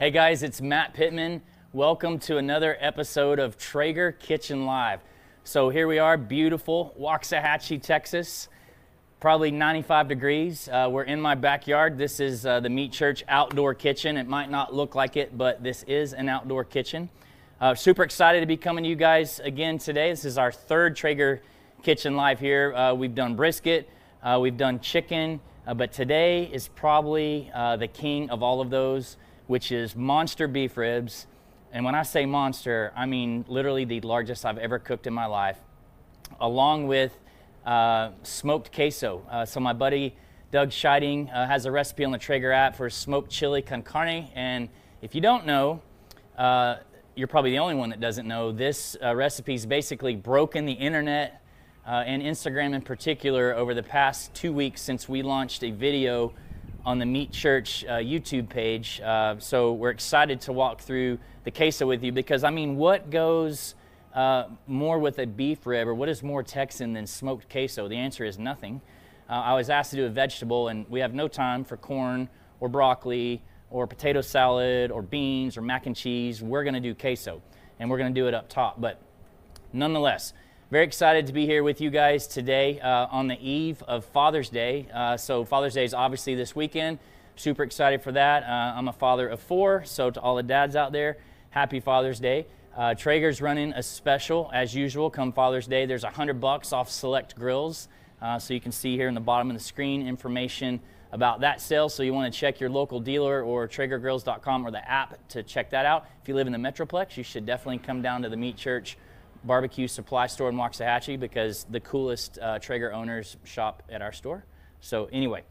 Hey guys, it's Matt Pittman. Welcome to another episode of Traeger Kitchen Live. So here we are, beautiful Waxahachie, Texas. Probably 95 degrees. We're in my backyard. This is the Meat Church outdoor kitchen. It might not look like it, but this is an outdoor kitchen. Super excited to be coming to you guys again today. This is our third Traeger Kitchen Live here. We've done brisket, we've done chicken, but today is probably the king of all of those, which is monster beef ribs. And when I say monster, I mean literally the largest I've ever cooked in my life, along with smoked queso. So my buddy Doug Scheiding has a recipe on the Traeger app for smoked chili con carne. And if you don't know, you're probably the only one that doesn't know, this recipe is basically broken the internet and Instagram in particular over the past 2 weeks since we launched a video on the Meat Church YouTube page. So we're excited to walk through the queso with you because, I mean, what goes more with a beef rib, or what is more Texan than smoked queso? The answer is nothing. I was asked to do a vegetable, and we have no time for corn or broccoli or potato salad or beans or mac and cheese. We're going to do queso, and we're going to do it up top. But nonetheless, very excited to be here with you guys today on the eve of Father's Day. So Father's Day is obviously this weekend. Super excited for that. I'm a father of 4, so to all the dads out there, happy Father's Day. Traeger's running a special as usual come Father's Day. There's $100 off select grills. So you can see here in the bottom of the screen information about that sale. So you want to check your local dealer or TraegerGrills.com or the app to check that out. If you live in the Metroplex, you should definitely come down to the Meat Church barbecue supply store in Waxahachie because the coolest Traeger owners shop at our store. So anyway,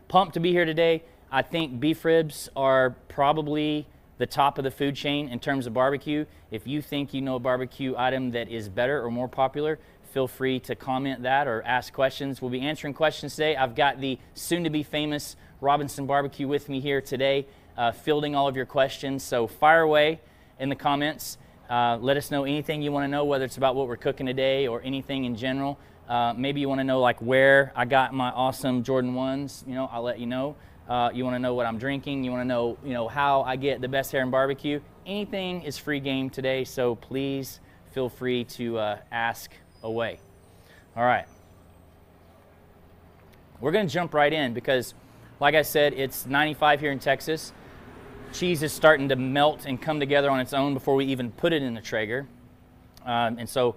pumped to be here today. I think beef ribs are probably the top of the food chain in terms of barbecue. If you think you know a barbecue item that is better or more popular, feel free to comment that or ask questions. We'll be answering questions today. I've got the soon-to-be famous Robinson Barbecue with me here today, fielding all of your questions. So fire away in the comments. Let us know anything you want to know, whether it's about what we're cooking today or anything in general. Maybe you want to know like where I got my awesome Jordan 1s. I'll let you know. You want to know what I'm drinking. You want to know, how I get the best hair in barbecue. Anything is free game today, so please feel free to ask away. All right. We're going to jump right in because, like I said, it's 95 here in Texas. Cheese is starting to melt and come together on its own before we even put it in the Traeger. And so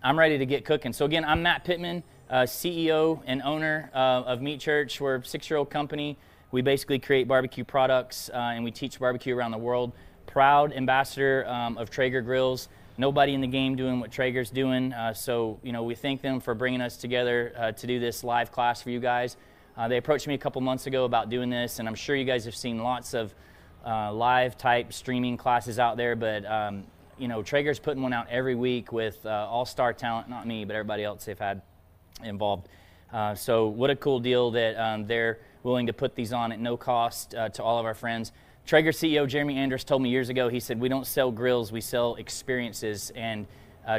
I'm ready to get cooking. So again, I'm Matt Pittman, CEO and owner of Meat Church. We're a 6-year-old company. We basically create barbecue products and we teach barbecue around the world. Proud ambassador of Traeger grills. Nobody in the game doing what Traeger's doing. So we thank them for bringing us together to do this live class for you guys. They approached me a couple months ago about doing this, and I'm sure you guys have seen lots of live type streaming classes out there, but Traeger's putting one out every week with all-star talent, not me, but everybody else they've had involved. So what a cool deal that they're willing to put these on at no cost to all of our friends. Traeger CEO Jeremy Andrus told me years ago, he said, we don't sell grills, we sell experiences. And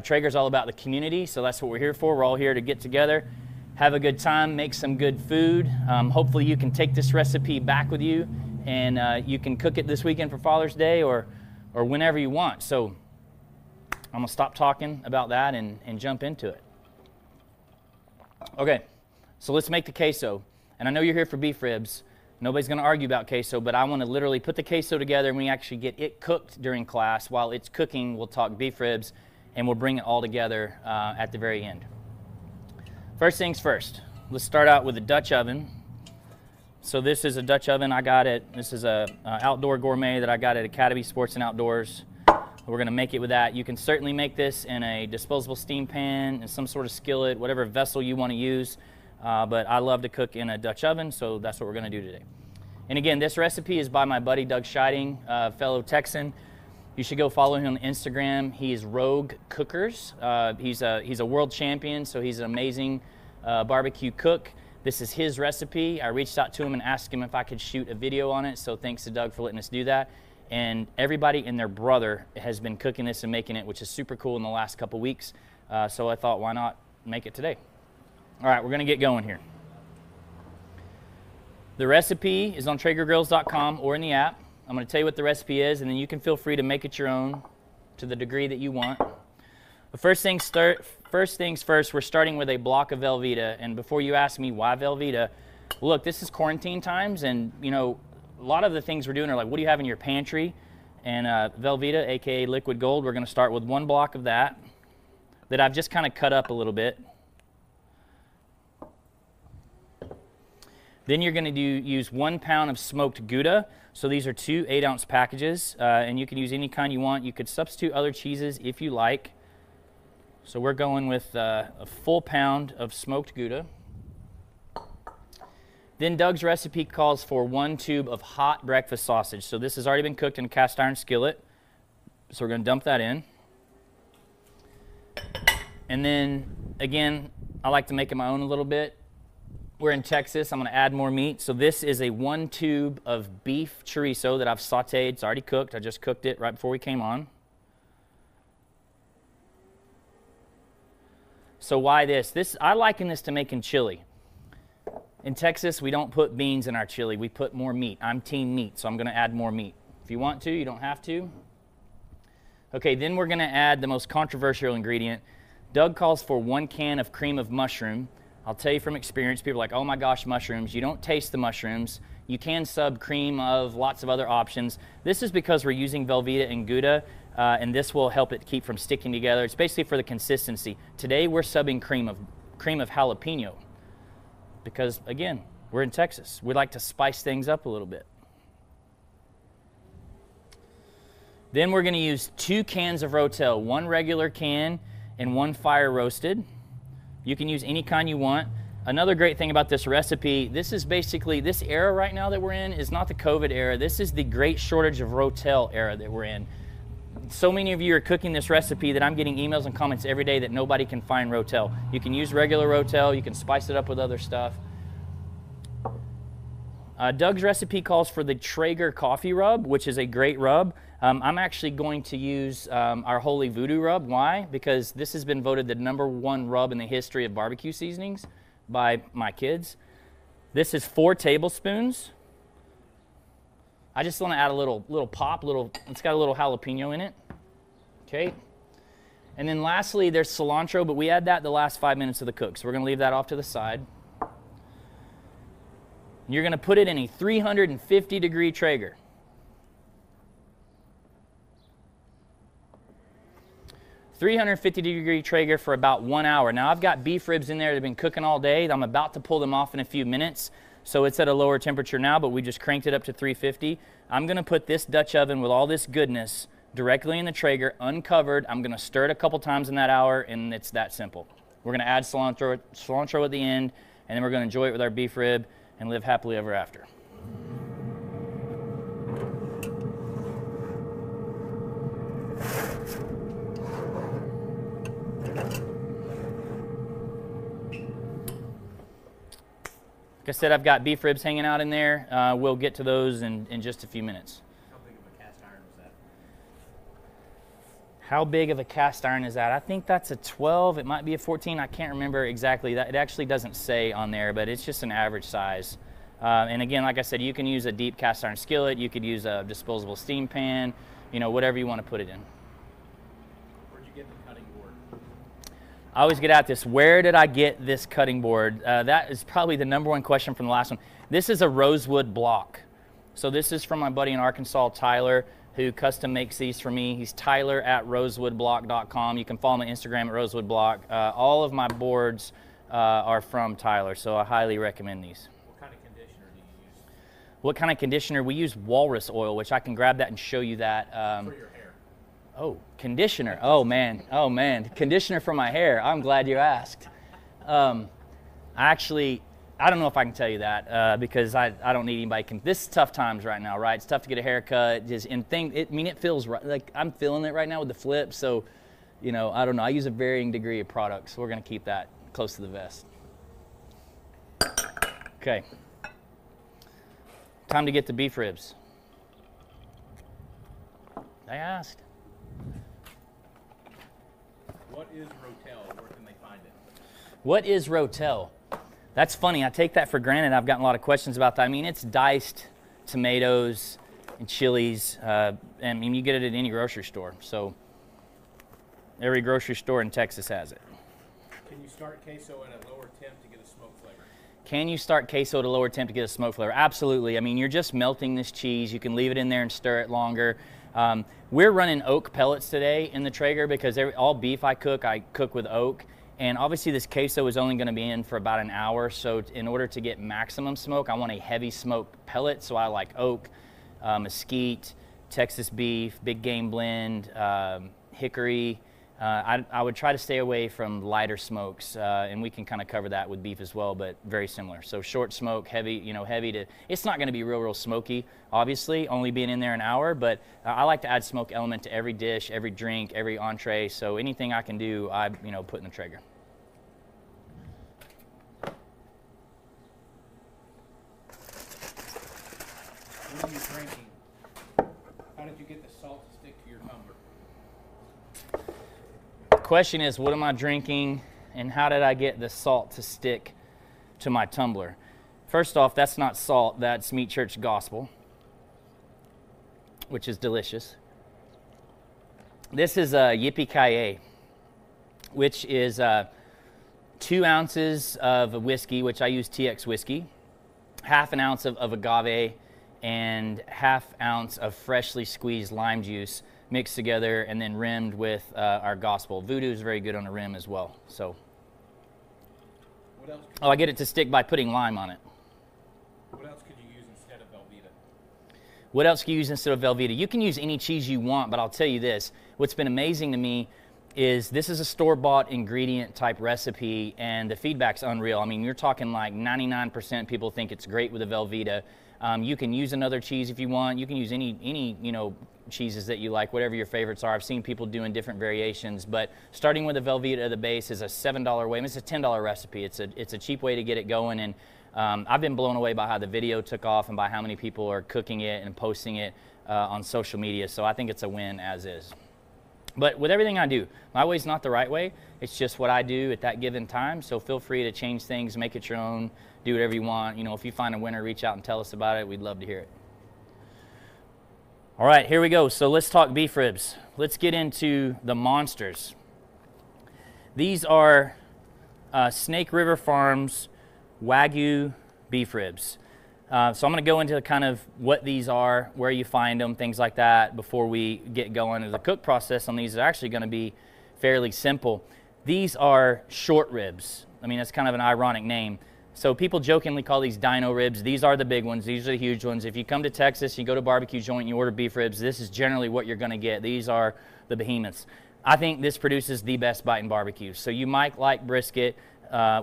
Traeger's all about the community, so that's what we're here for. We're all here to get together, have a good time, make some good food. Hopefully you can take this recipe back with you and you can cook it this weekend for Father's Day or whenever you want. So I'm going to stop talking about that and jump into it. Okay, so let's make the queso. And I know you're here for beef ribs. Nobody's going to argue about queso, but I want to literally put the queso together and we actually get it cooked during class. While it's cooking, we'll talk beef ribs and we'll bring it all together at the very end. First things first, let's start out with a Dutch oven. So this is a Dutch oven this is a outdoor gourmet that I got at Academy Sports and Outdoors. We're going to make it with that. You can certainly make this in a disposable steam pan, in some sort of skillet, whatever vessel you want to use. But I love to cook in a Dutch oven, so that's what we're going to do today. And again, this recipe is by my buddy Doug Scheiding, fellow Texan. You should go follow him on Instagram. He is Rogue Cookers. He's a world champion, so he's an amazing barbecue cook. This is his recipe. I reached out to him and asked him if I could shoot a video on it, so thanks to Doug for letting us do that. And everybody and their brother has been cooking this and making it, which is super cool in the last couple weeks. So I thought, why not make it today? All right, we're going to get going here. The recipe is on TraegerGrills.com or in the app. I'm going to tell you what the recipe is, and then you can feel free to make it your own to the degree that you want. But first things first, we're starting with a block of Velveeta. And before you ask me why Velveeta, look, this is quarantine times, and you know, a lot of the things we're doing are like, what do you have in your pantry? And Velveeta, aka liquid gold, we're going to start with 1 block of that I've just kind of cut up a little bit. Then you're going to use 1 pound of smoked Gouda. So these are 2 8-ounce packages, and you can use any kind you want. You could substitute other cheeses if you like. So we're going with a full pound of smoked Gouda. Then Doug's recipe calls for 1 tube of hot breakfast sausage. So this has already been cooked in a cast iron skillet. So we're going to dump that in. And then, again, I like to make it my own a little bit. We're in Texas. I'm going to add more meat. So this is a 1 tube of beef chorizo that I've sauteed. It's already cooked. I just cooked it right before we came on. So why this? I liken this to making chili. In Texas, we don't put beans in our chili. We put more meat. I'm team meat, so I'm going to add more meat. If you want to, you don't have to. Okay, then we're going to add the most controversial ingredient. Doug calls for 1 can of cream of mushroom. I'll tell you from experience, people are like, oh my gosh, mushrooms. You don't taste the mushrooms. You can sub cream of lots of other options. This is because we're using Velveeta and Gouda, and this will help it keep from sticking together. It's basically for the consistency. Today we're subbing cream of jalapeno because, again, we're in Texas. We like to spice things up a little bit. Then we're going to use 2 cans of Rotel, 1 regular can and 1 fire roasted. You can use any kind you want. Another great thing about this recipe, this is basically, this era right now that we're in is not the COVID era. This is the great shortage of Rotel era that we're in. So many of you are cooking this recipe that I'm getting emails and comments every day that nobody can find Rotel. You can use regular Rotel. You can spice it up with other stuff. Doug's recipe calls for the Traeger coffee rub, which is a great rub. I'm actually going to use our Holy Voodoo rub. Why? Because this has been voted the #1 rub in the history of barbecue seasonings by my kids. This is 4 tablespoons. I just want to add a little pop, it's got a little jalapeno in it. Okay. And then lastly, there's cilantro, but we add that the last 5 minutes of the cook. So we're going to leave that off to the side. You're going to put it in a 350-degree Traeger. .350-degree Traeger for about 1 hour. Now I've got beef ribs in there that have been cooking all day. I'm about to pull them off in a few minutes. So it's at a lower temperature now, but we just cranked it up to 350. I'm going to put this Dutch oven with all this goodness directly in the Traeger, uncovered. I'm going to stir it a couple times in that hour, and it's that simple. We're going to add cilantro at the end, and then we're going to enjoy it with our beef rib and live happily ever after. Like I said, I've got beef ribs hanging out in there. We'll get to those in just a few minutes. How big of a cast iron was that? How big of a cast iron is that? I think that's a 12. It might be a 14. I can't remember exactly. It actually doesn't say on there, but it's just an average size. And again, like I said, you can use a deep cast iron skillet. You could use a disposable steam pan, you know, whatever you want to put it in. Where'd you get the cutting board? I always get at this. Where did I get this cutting board? That is probably the #1 question from the last one. This is a rosewood block. So this is from my buddy in Arkansas, Tyler, who custom makes these for me. He's Tyler at rosewoodblock.com. You can follow me on Instagram at rosewoodblock. All of my boards are from Tyler, so I highly recommend these. What kind of conditioner do you use? What kind of conditioner? We use walrus oil, which I can grab that and show you that. For your hair. Oh, conditioner. Oh, man. Oh, man. Conditioner for my hair. I'm glad you asked. I don't know if I can tell you that because I don't need anybody. This is tough times right now, right? It's tough to get a haircut. It feels right. Like I'm feeling it right now with the flip. So, you know, I don't know. I use a varying degree of products. So we're going to keep that close to the vest. Okay. Time to get the beef ribs. I asked. What is Rotel? Where can they find it? What is Rotel? That's funny. I take that for granted. I've gotten a lot of questions about that. I mean, it's diced tomatoes and Chili's. I mean, you get it at any grocery store. So every grocery store in Texas has it. Can you start queso at a lower temp to get a smoke flavor? Can you start queso at a lower temp to get a smoke flavor? Absolutely. I mean, you're just melting this cheese. You can leave it in there and stir it longer. We're running oak pellets today in the Traeger because all beef I cook with oak. And obviously this queso is only going to be in for about an hour. So in order to get maximum smoke, I want a heavy smoke pellet. So I like oak, mesquite, Texas beef, big game blend, hickory. I would try to stay away from lighter smokes, and we can kind of cover that with beef as well, but very similar. So short smoke, heavy, heavy to, it's not going to be real smoky, obviously, only being in there an hour, but I like to add smoke element to every dish, every drink, every entree, so anything I can do, I put in the Traeger. What are you drinking? How did you get the salt to stick to your tumbler? Question is, what am I drinking and how did I get the salt to stick to my tumbler? First off, that's not salt, that's Meat Church Gospel, which is delicious. This is Yippee-Ki-Yay, which is 2 ounces of whiskey, which I use TX whiskey, half an ounce of agave, and half ounce of freshly squeezed lime juice mixed together and then rimmed with our gospel. Voodoo is very good on the rim as well. So, what else I get it to stick by putting lime on it. What else could you use instead of Velveeta? What else can you use instead of Velveeta? You can use any cheese you want, but I'll tell you this. What's been amazing to me is this is a store-bought ingredient type recipe, and the feedback's unreal. I mean, you're talking like 99% people think it's great with a Velveeta. You can use another cheese if you want. You can use any cheeses that you like, whatever your favorites are. I've seen people doing different variations, but starting with a Velveeta at the base is a $7 way. I mean, it's a $10 recipe. It's a cheap way to get it going, and I've been blown away by how the video took off and by how many people are cooking it and posting it on social media. So I think it's a win as is. But with everything I do, my way's not the right way. It's just what I do at that given time. So feel free to change things, make it your own, do whatever you want. If you find a winner, reach out and tell us about it. We'd love to hear it. All right, here we go. So let's talk beef ribs. Let's get into the monsters. These are Snake River Farms Wagyu beef ribs. So I'm going to go into kind of what these are, where you find them, things like that before we get going. The cook process on these is actually going to be fairly simple. These are short ribs. I mean, that's kind of an ironic name. So people jokingly call these dino ribs. These are the big ones. These are the huge ones. If you come to Texas, you go to a barbecue joint, and you order beef ribs, this is generally what you're going to get. These are the behemoths. I think this produces the best bite in barbecue. So you might like brisket.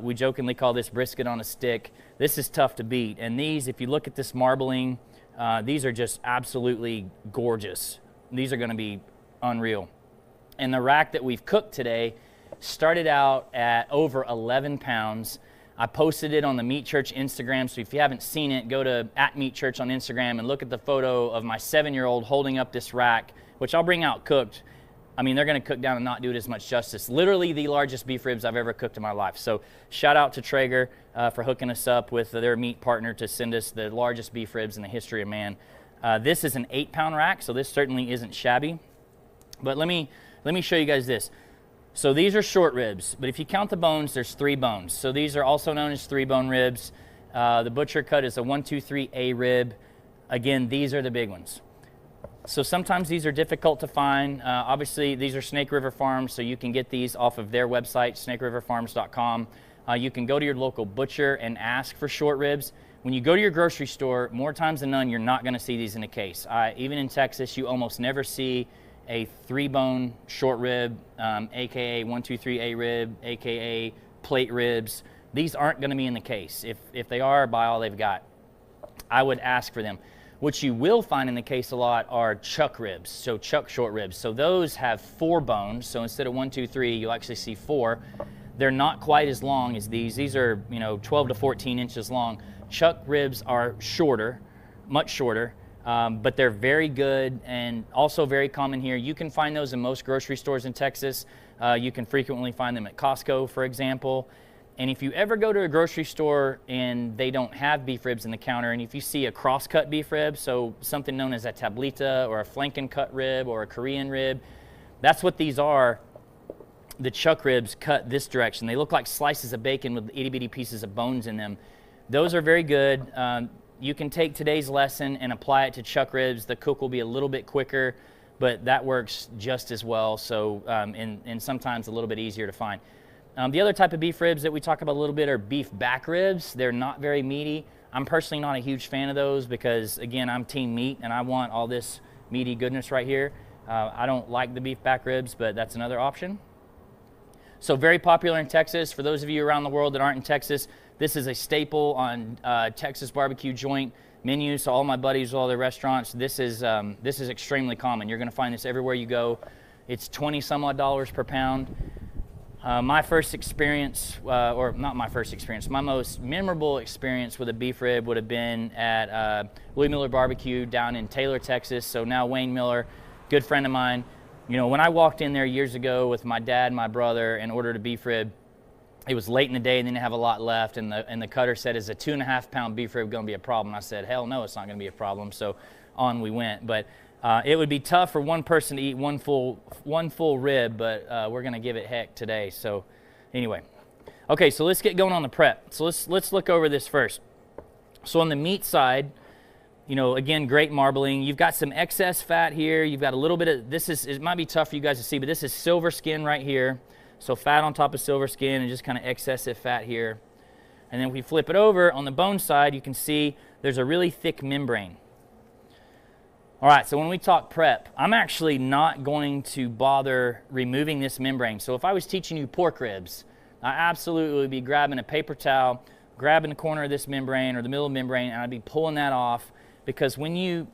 We jokingly call this brisket on a stick. This is tough to beat. And these, if you look at this marbling, these are just absolutely gorgeous. These are going to be unreal. And the rack that we've cooked today started out at over 11 pounds. I posted it on the Meat Church Instagram, so if you haven't seen it, go to @MeatChurch on Instagram and look at the photo of my 7-year-old holding up this rack, which I'll bring out cooked. I mean, they're going to cook down and not do it as much justice. Literally the largest beef ribs I've ever cooked in my life. So shout out to Traeger for hooking us up with their meat partner to send us the largest beef ribs in the history of man. This is an 8-pound rack, so this certainly isn't shabby. But let me show you guys this. So these are short ribs, but if you count the bones, there's 3 bones. So these are also known as 3-bone ribs. The butcher cut is a 1-2-3 A rib. Again, these are the big ones. So sometimes these are difficult to find. Obviously, these are Snake River Farms, so you can get these off of their website, snakeriverfarms.com. You can go to your local butcher and ask for short ribs. When you go to your grocery store, more times than none, you're not going to see these in a case. Even in Texas, you almost never see a 3-bone short rib, aka 1-2-3 A rib, aka plate ribs. These aren't going to be in the case. If they are, buy all they've got. I would ask for them. What you will find in the case a lot are chuck ribs, so chuck short ribs. So those have 4 bones. So instead of 1, 2, 3, you'll actually see 4. They're not quite as long as these. These are 12 to 14 inches long. Chuck ribs are shorter, much shorter. But they're very good and also very common here. You can find those in most grocery stores in Texas. You can frequently find them at Costco, for example. And if you ever go to a grocery store and they don't have beef ribs in the counter, and if you see a cross-cut beef rib, so something known as a tablita or a flanken-cut rib or a Korean rib, that's what these are. The chuck ribs cut this direction. They look like slices of bacon with itty-bitty pieces of bones in them. Those are very good. You can take today's lesson and apply it to chuck ribs. The cook will be a little bit quicker, but that works just as well, so and sometimes a little bit easier to find. The other type of beef ribs that we talk about a little bit are beef back ribs. They're not very meaty. I'm personally not a huge fan of those because, again, I'm team meat and I want all this meaty goodness right here. I don't like the beef back ribs, but that's another option. So very popular in Texas. For those of you around the world that aren't in Texas, this is a staple on Texas barbecue joint menus. So all my buddies, all the restaurants, this is extremely common. You're going to find this everywhere you go. It's 20 some odd dollars per pound. My first experience, or not my first experience, my most memorable experience with a beef rib would have been at Louis Miller Barbecue down in Taylor, Texas. So now Wayne Miller, good friend of mine. You know, when I walked in there years ago with my dad and my brother and ordered a beef rib, it was late in the day and they didn't have a lot left, and the cutter said, "Is a 2.5 pound beef rib going to be a problem?" I said, "Hell no, it's not going to be a problem." So on we went. But it would be tough for one person to eat one full rib, but we're going to give it heck today. So anyway, okay, so let's get going on the prep. So let's look over this first. So on the meat side, you know, again, great marbling. You've got some excess fat here. You've got a little bit of, it might be tough for you guys to see, but this is silver skin right here. So fat on top of silver skin and just kind of excessive fat here. And then if we flip it over on the bone side, you can see there's a really thick membrane. All right, so when we talk prep, I'm actually not going to bother removing this membrane. So if I was teaching you pork ribs, I absolutely would be grabbing a paper towel, grabbing the corner of this membrane or the middle of the membrane, and I'd be pulling that off, because when you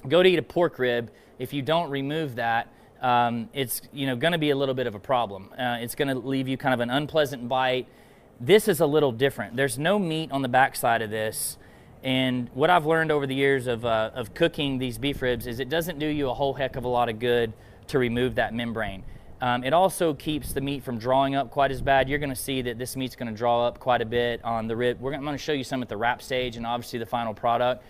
go to eat a pork rib, if you don't remove that, it's going to be a little bit of a problem. It's going to leave you kind of an unpleasant bite. This is a little different. There's no meat on the backside of this. And what I've learned over the years of cooking these beef ribs is it doesn't do you a whole heck of a lot of good to remove that membrane. It also keeps the meat from drawing up quite as bad. You're going to see that this meat's going to draw up quite a bit on the rib. I'm going to show you some at the wrap stage and obviously the final product.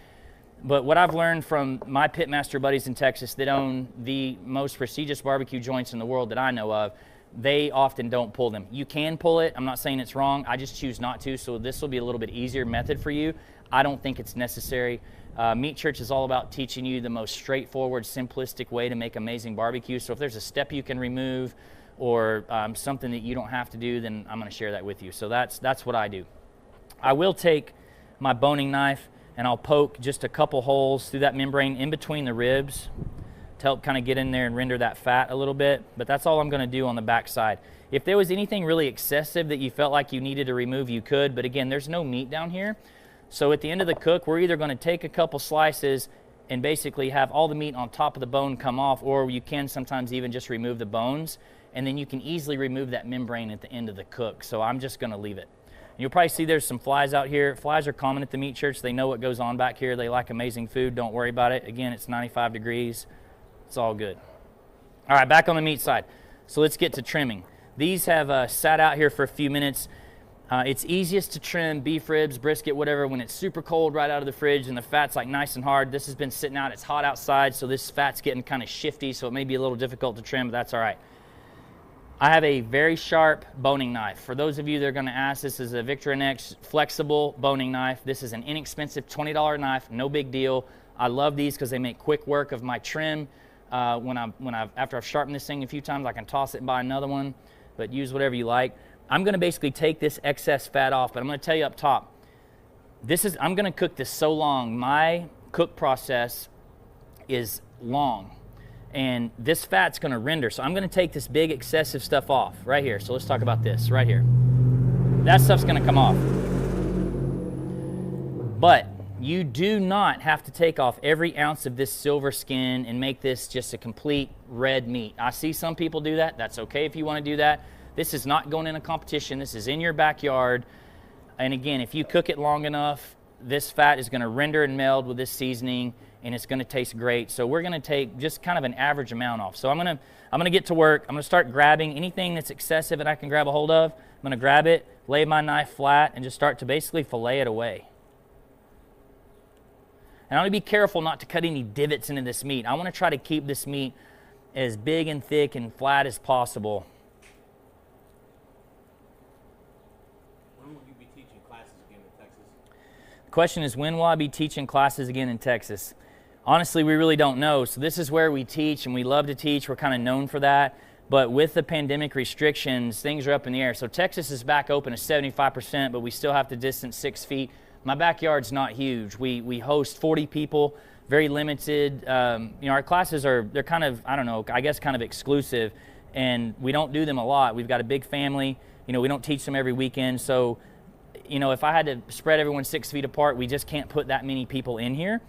But what I've learned from my pitmaster buddies in Texas that own the most prestigious barbecue joints in the world that I know of, they often don't pull them. You can pull it. I'm not saying it's wrong. I just choose not to, so this will be a little bit easier method for you. I don't think it's necessary. Meat Church is all about teaching you the most straightforward, simplistic way to make amazing barbecue. So if there's a step you can remove or something that you don't have to do, then I'm going to share that with you. So that's what I do. I will take my boning knife and I'll poke just a couple holes through that membrane in between the ribs to help kind of get in there and render that fat a little bit. But that's all I'm going to do on the back side. If there was anything really excessive that you felt like you needed to remove, you could. But again, there's no meat down here. So at the end of the cook, we're either going to take a couple slices and basically have all the meat on top of the bone come off, or you can sometimes even just remove the bones, and then you can easily remove that membrane at the end of the cook. So I'm just going to leave it. You'll probably see there's some flies out here. Flies are common at the Meat Church. They know what goes on back here. They like amazing food. Don't worry about it. Again, it's 95 degrees. It's all good. All right, back on the meat side. So let's get to trimming. These have sat out here for a few minutes. It's easiest to trim beef ribs, brisket, whatever, when it's super cold right out of the fridge and the fat's like nice and hard. This has been sitting out. It's hot outside, so this fat's getting kind of shifty, so it may be a little difficult to trim, but that's all right. I have a very sharp boning knife. For those of you that are going to ask, this is a Victorinox flexible boning knife. This is an inexpensive $20 knife, no big deal. I love these because they make quick work of my trim. After I've sharpened this thing a few times, I can toss it and buy another one, but use whatever you like. I'm going to basically take this excess fat off, but I'm going to tell you up top, I'm going to cook this so long. My cook process is long. And this fat's going to render. So I'm going to take this big excessive stuff off right here. So let's talk about this right here. That stuff's going to come off. But you do not have to take off every ounce of this silver skin and make this just a complete red meat. I see some people do that. That's okay if you want to do that. This is not going in a competition. This is in your backyard. And again, if you cook it long enough, this fat is going to render and meld with this seasoning, and it's going to taste great. So we're going to take just kind of an average amount off. So I'm going to get to work. I'm going to start grabbing anything that's excessive that I can grab a hold of. I'm going to grab it, lay my knife flat, and just start to basically fillet it away. And I want to be careful not to cut any divots into this meat. I want to try to keep this meat as big and thick and flat as possible. When will you be teaching classes again in Texas? The question is, when will I be teaching classes again in Texas? Honestly, we really don't know. So this is where we teach, and we love to teach. We're kind of known for that. But with the pandemic restrictions, things are up in the air. So Texas is back open to 75%, but we still have to distance 6 feet. My backyard's not huge. We host 40 people, very limited. Our classes they're kind of, I don't know, I guess kind of exclusive, and we don't do them a lot. We've got a big family. We don't teach them every weekend. So, if I had to spread everyone 6 feet apart, we just can't put that many people in here.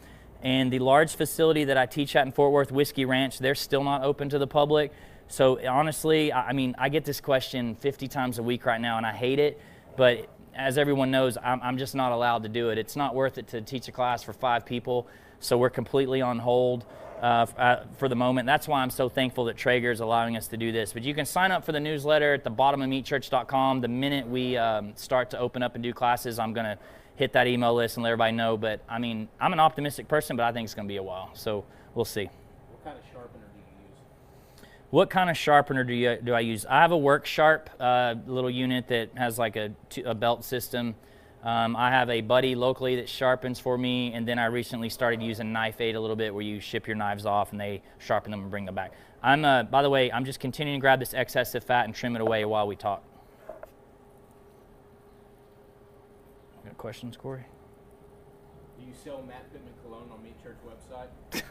And the large facility that I teach at in Fort Worth, Whiskey Ranch, they're still not open to the public. So honestly, I get this question 50 times a week right now, and I hate it. But as everyone knows, I'm just not allowed to do it. It's not worth it to teach a class for 5 people. So we're completely on hold for the moment. That's why I'm so thankful that Traeger is allowing us to do this. But you can sign up for the newsletter at the bottom of meatchurch.com. The minute we start to open up and do classes, I'm going to hit that email list and let everybody know. But I'm an optimistic person, but I think it's going to be a while. So we'll see. What kind of sharpener do you use? What kind of sharpener do I use? I have a Work Sharp little unit that has like a belt system. I have a buddy locally that sharpens for me, and then I recently started using Knife Aid a little bit, where you ship your knives off and they sharpen them and bring them back. By the way, I'm just continuing to grab this excessive fat and trim it away while we talk. Got questions, Corey? Do you sell Matt Pittman cologne on Meat Church website?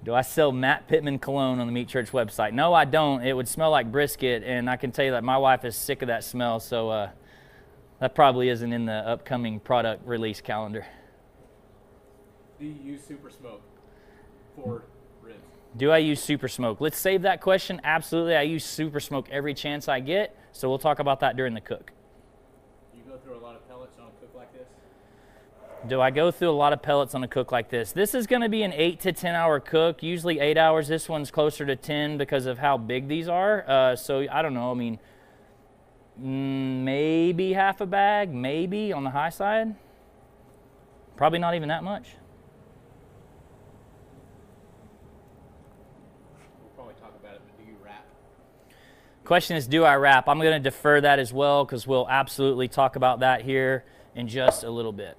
Do I sell Matt Pittman cologne on the Meat Church website? No, I don't. It would smell like brisket, and I can tell you that my wife is sick of that smell, so that probably isn't in the upcoming product release calendar. Do you use Super Smoke for ribs? Do I use Super Smoke? Let's save that question. Absolutely, I use Super Smoke every chance I get, so we'll talk about that during the cook. Do you go through a lot of pellets on a cook like this? Do I go through a lot of pellets on a cook like this? This is going to be an 8 to 10 hour cook, usually 8 hours. This one's closer to 10 because of how big these are. So I don't know, maybe half a bag, maybe on the high side. Probably not even that much. We'll probably talk about it, but do you wrap? Question is, do I wrap? I'm going to defer that as well, because we'll absolutely talk about that here in just a little bit.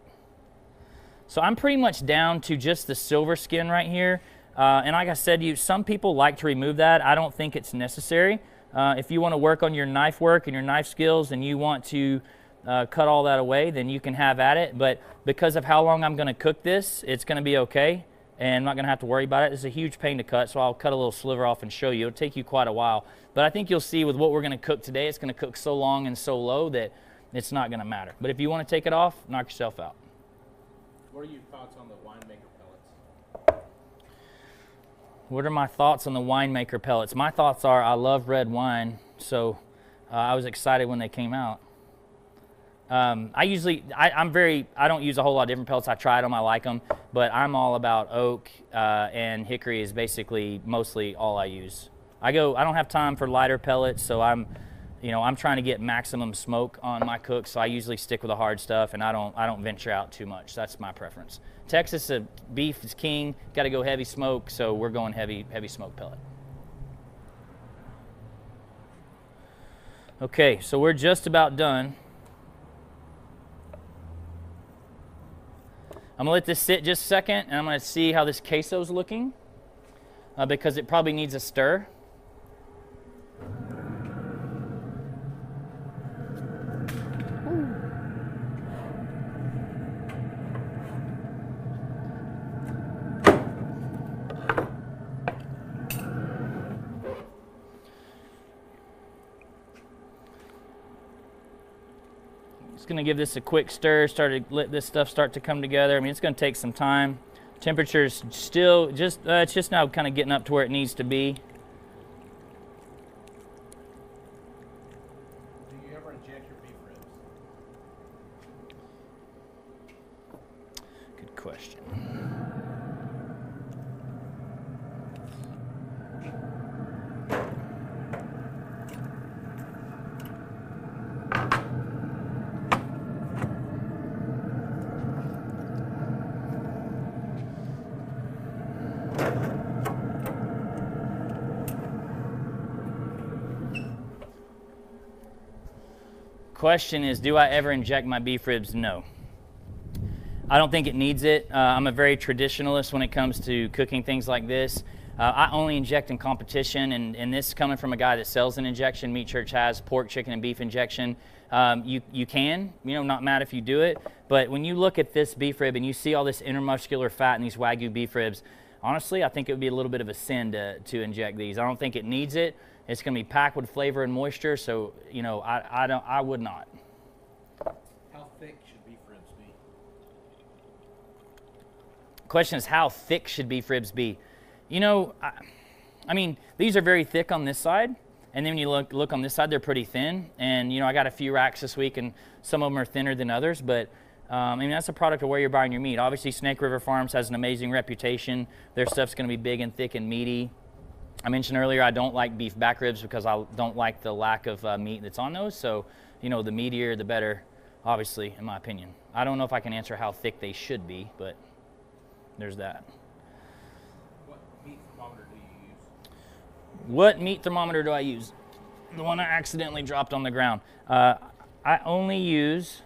So I'm pretty much down to just the silver skin right here. And like I said to you, some people like to remove that. I don't think it's necessary. If you want to work on your knife work and your knife skills and you want to cut all that away, then you can have at it. But because of how long I'm going to cook this, it's going to be okay. And I'm not going to have to worry about it. It's a huge pain to cut, so I'll cut a little sliver off and show you. It'll take you quite a while. But I think you'll see with what we're going to cook today, it's going to cook so long and so low that it's not going to matter. But if you want to take it off, knock yourself out. What are your thoughts on the winemaker pellets? What are my thoughts on the winemaker pellets? My thoughts are, I love red wine, so I was excited when they came out. I don't use a whole lot of different pellets. I tried them, I like them, but I'm all about oak, and hickory is basically mostly all I use. I don't have time for lighter pellets, so I'm trying to get maximum smoke on my cooks, so I usually stick with the hard stuff, and I don't venture out too much. That's my preference. Texas, beef is king. Got to go heavy smoke, so we're going heavy smoke pellet. Okay, so we're just about done. I'm gonna let this sit just a second, and I'm gonna see how this queso's looking, because it probably needs a stir. Just going to give this a quick stir, let this stuff start to come together. It's going to take some time. Temperature's still it's just now kind of getting up to where it needs to be. Do you ever inject your beef ribs? Good question. question is, do I ever inject my beef ribs? No. I don't think it needs it. I'm a very traditionalist when it comes to cooking things like this. I only inject in competition, and this is coming from a guy that sells an injection. Meat Church has pork, chicken, and beef injection. You can, not mad if you do it, but when you look at this beef rib and you see all this intermuscular fat in these Wagyu beef ribs, honestly, I think it would be a little bit of a sin to inject these. I don't think it needs it. It's going to be packed with flavor and moisture, so I would not. How thick should beef ribs be? Question is, how thick should beef ribs be? I mean, these are very thick on this side, and then when you look on this side, they're pretty thin. And I got a few racks this week, and some of them are thinner than others, but I mean, that's a product of where you're buying your meat. Obviously, Snake River Farms has an amazing reputation. Their stuff's going to be big and thick and meaty. I mentioned earlier I don't like beef back ribs because I don't like the lack of meat that's on those. So, the meatier, the better, obviously, in my opinion. I don't know if I can answer how thick they should be, but there's that. What meat thermometer do you use? What meat thermometer do I use? The one I accidentally dropped on the ground. I only use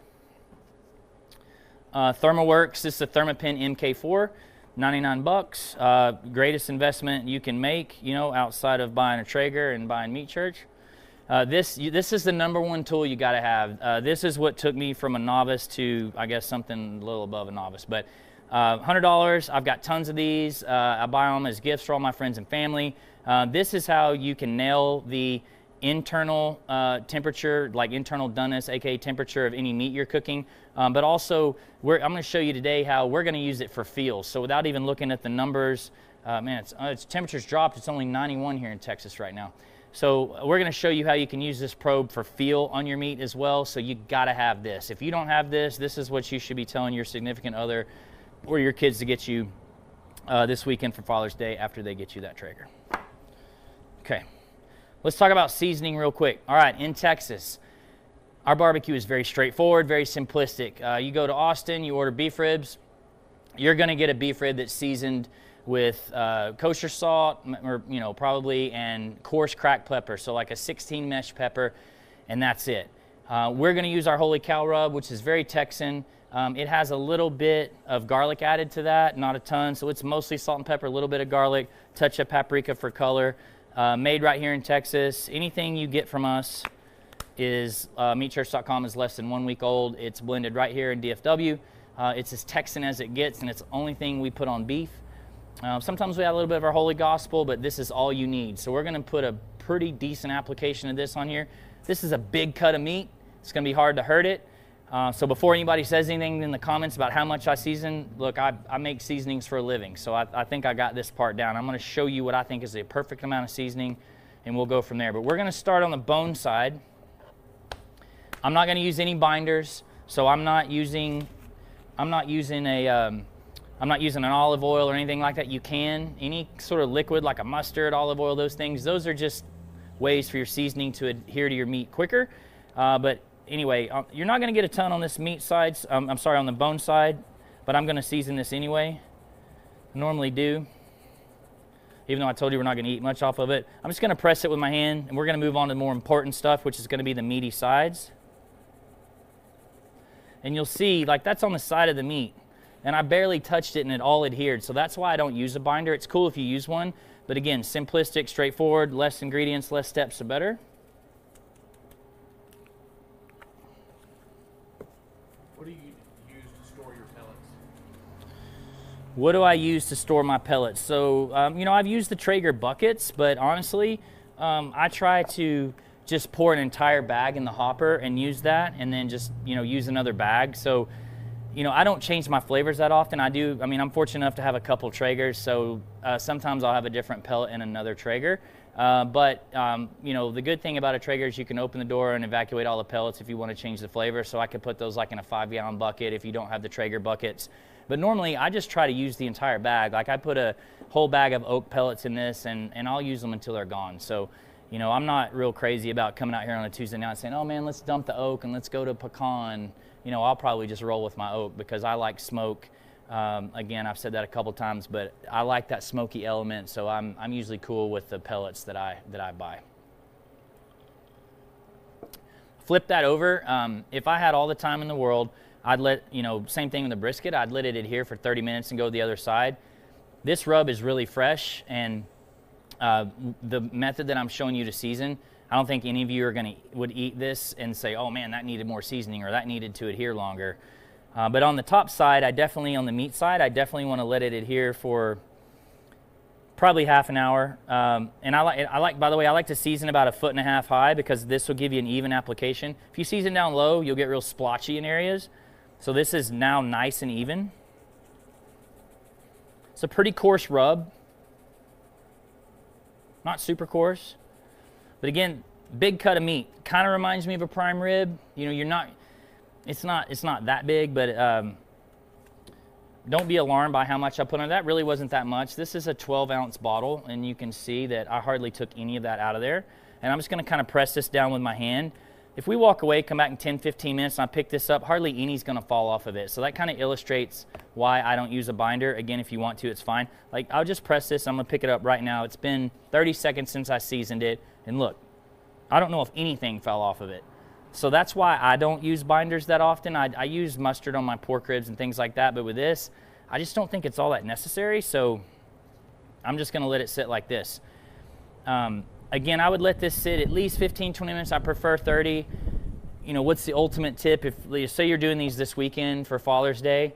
ThermoWorks. This is a Thermopin MK4, 99 bucks. Greatest investment you can make, outside of buying a Traeger and buying Meat Church. This is the #1 tool you got to have. This is what took me from a novice to, I guess, something a little above a novice. But $100. I've got tons of these. I buy them as gifts for all my friends and family. This is how you can nail the internal temperature, like internal doneness, aka temperature of any meat you're cooking. But also, I'm going to show you today how we're going to use it for feel. So without even looking at the numbers, its temperature's dropped. It's only 91 here in Texas right now. So we're going to show you how you can use this probe for feel on your meat as well. So you got to have this. If you don't have this, this is what you should be telling your significant other or your kids to get you this weekend for Father's Day after they get you that Traeger. Okay, let's talk about seasoning real quick. All right, in Texas, our barbecue is very straightforward, very simplistic. You go to Austin, you order beef ribs, you're going to get a beef rib that's seasoned with kosher salt, or probably, and coarse cracked pepper, so like a 16 mesh pepper, and that's it. We're going to use our Holy Cow rub, which is very Texan. It has a little bit of garlic added to that, not a ton, so it's mostly salt and pepper, a little bit of garlic, touch of paprika for color. Made right here in Texas. Anything you get from us is meatchurch.com is less than 1 week old. It's blended right here in DFW. It's as Texan as it gets, and it's the only thing we put on beef. Sometimes we add a little bit of our Holy Gospel, but this is all you need. So we're going to put a pretty decent application of this on here. This is a big cut of meat. It's going to be hard to hurt it. So before anybody says anything in the comments about how much I season, look, I make seasonings for a living, so I think I got this part down. I'm going to show you what I think is a perfect amount of seasoning, and we'll go from there. But we're going to start on the bone side. I'm not going to use any binders, so I'm not using an olive oil or anything like that. You can any sort of liquid like a mustard, olive oil, those things. Those are just ways for your seasoning to adhere to your meat quicker, but anyway, you're not going to get a ton on this meat side. On the bone side, but I'm going to season this anyway. I normally do, even though I told you we're not going to eat much off of it. I'm just going to press it with my hand, and we're going to move on to the more important stuff, which is going to be the meaty sides. And you'll see, like, that's on the side of the meat, and I barely touched it, and it all adhered. So that's why I don't use a binder. It's cool if you use one, but again, simplistic, straightforward, less ingredients, less steps, the better. What do you use to store your pellets? What do I use to store my pellets? So, I've used the Traeger buckets, but honestly, I try to just pour an entire bag in the hopper and use that, and then just, use another bag. So, I don't change my flavors that often. I'm fortunate enough to have a couple Traegers, so sometimes I'll have a different pellet in another Traeger. The good thing about a Traeger is you can open the door and evacuate all the pellets if you want to change the flavor. So I could put those like in a 5-gallon bucket if you don't have the Traeger buckets. But normally I just try to use the entire bag. Like I put a whole bag of oak pellets in this, and I'll use them until they're gone. So, I'm not real crazy about coming out here on a Tuesday night saying, oh man, let's dump the oak and let's go to pecan. I'll probably just roll with my oak because I like smoke. Again, I've said that a couple times, but I like that smoky element, so I'm usually cool with the pellets that I buy. flip that over. If I had all the time in the world, I'd let, same thing with the brisket, I'd let it adhere for 30 minutes and go to the other side. This rub is really fresh, and the method that I'm showing you to season, I don't think any of you would eat this and say, oh man, that needed more seasoning or that needed to adhere longer. But on the top side, on the meat side, I definitely want to let it adhere for probably half an hour. And by the way, I like to season about 1.5 foot high, because this will give you an even application. If you season down low, you'll get real splotchy in areas. So this is now nice and even. It's a pretty coarse rub. Not super coarse. But again, big cut of meat. Kind of reminds me of a prime rib. It's not that big, but don't be alarmed by how much I put on. That really wasn't that much. This is a 12-ounce bottle, and you can see that I hardly took any of that out of there. And I'm just going to kind of press this down with my hand. If we walk away, come back in 10, 15 minutes, and I pick this up, hardly any's going to fall off of it. So that kind of illustrates why I don't use a binder. Again, if you want to, it's fine. Like, I'll just press this. I'm going to pick it up right now. It's been 30 seconds since I seasoned it. And look, I don't know if anything fell off of it. So that's why I don't use binders that often. I use mustard on my pork ribs and things like that. But with this, I just don't think it's all that necessary. So I'm just going to let it sit like this. Again, I would let this sit at least 15, 20 minutes. I prefer 30. What's the ultimate tip? If say you're doing these this weekend for Father's Day,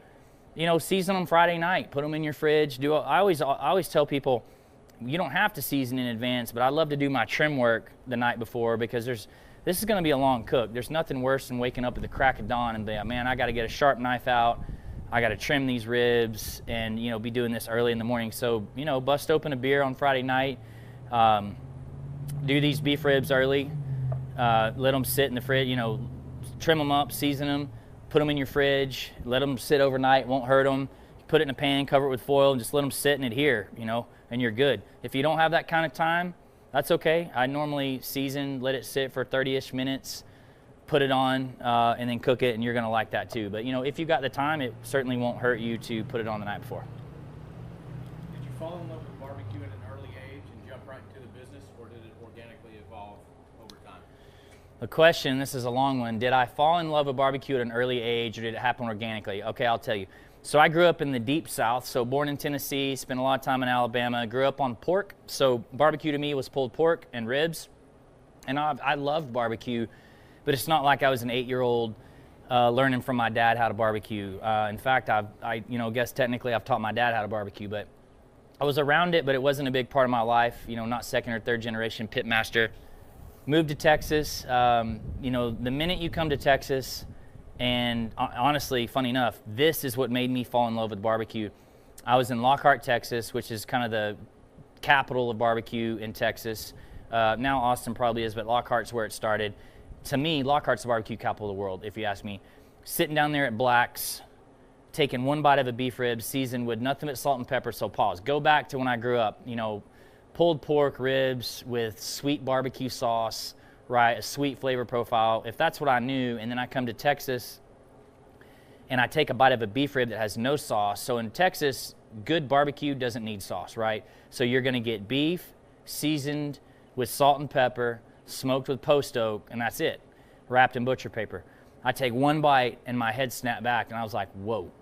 season them Friday night. Put them in your fridge. I always tell people, you don't have to season in advance, but I love to do my trim work the night before, because this is going to be a long cook. There's nothing worse than waking up at the crack of dawn and be like, man, I got to get a sharp knife out. I got to trim these ribs and, be doing this early in the morning. So, bust open a beer on Friday night. Do these beef ribs early, let them sit in the fridge, trim them up, season them, put them in your fridge, let them sit overnight, won't hurt them. Put it in a pan, cover it with foil, and just let them sit and adhere, and you're good. If you don't have that kind of time, that's okay. I normally season, let it sit for 30-ish minutes, put it on, and then cook it, and you're going to like that too. But, if you've got the time, it certainly won't hurt you to put it on the night before. Did you fall in love with barbecue at an early age and jump right into the business, or did it organically evolve over time? The question, this is a long one. Did I fall in love with barbecue at an early age, or did it happen organically? Okay, I'll tell you. So I grew up in the deep South, so born in Tennessee, spent a lot of time in Alabama, grew up on pork. So barbecue to me was pulled pork and ribs. And I loved barbecue, but it's not like I was an 8-year-old learning from my dad how to barbecue. In fact, I guess technically I've taught my dad how to barbecue, but I was around it, but it wasn't a big part of my life, not second or third generation pit master. Moved to Texas. The minute you come to Texas, and honestly, funny enough, this is what made me fall in love with barbecue. I was in Lockhart, Texas, which is kind of the capital of barbecue in Texas. Now Austin probably is, but Lockhart's where it started. To me, Lockhart's the barbecue capital of the world, if you ask me. Sitting down there at Black's, taking one bite of a beef rib, seasoned with nothing but salt and pepper. So pause. Go back to when I grew up, pulled pork ribs with sweet barbecue sauce, right, a sweet flavor profile. If that's what I knew, and then I come to Texas and I take a bite of a beef rib that has no sauce. So in Texas, good barbecue doesn't need sauce, right? So you're going to get beef seasoned with salt and pepper, smoked with post oak, and that's it, wrapped in butcher paper. I take one bite and my head snapped back, and I was like, whoa.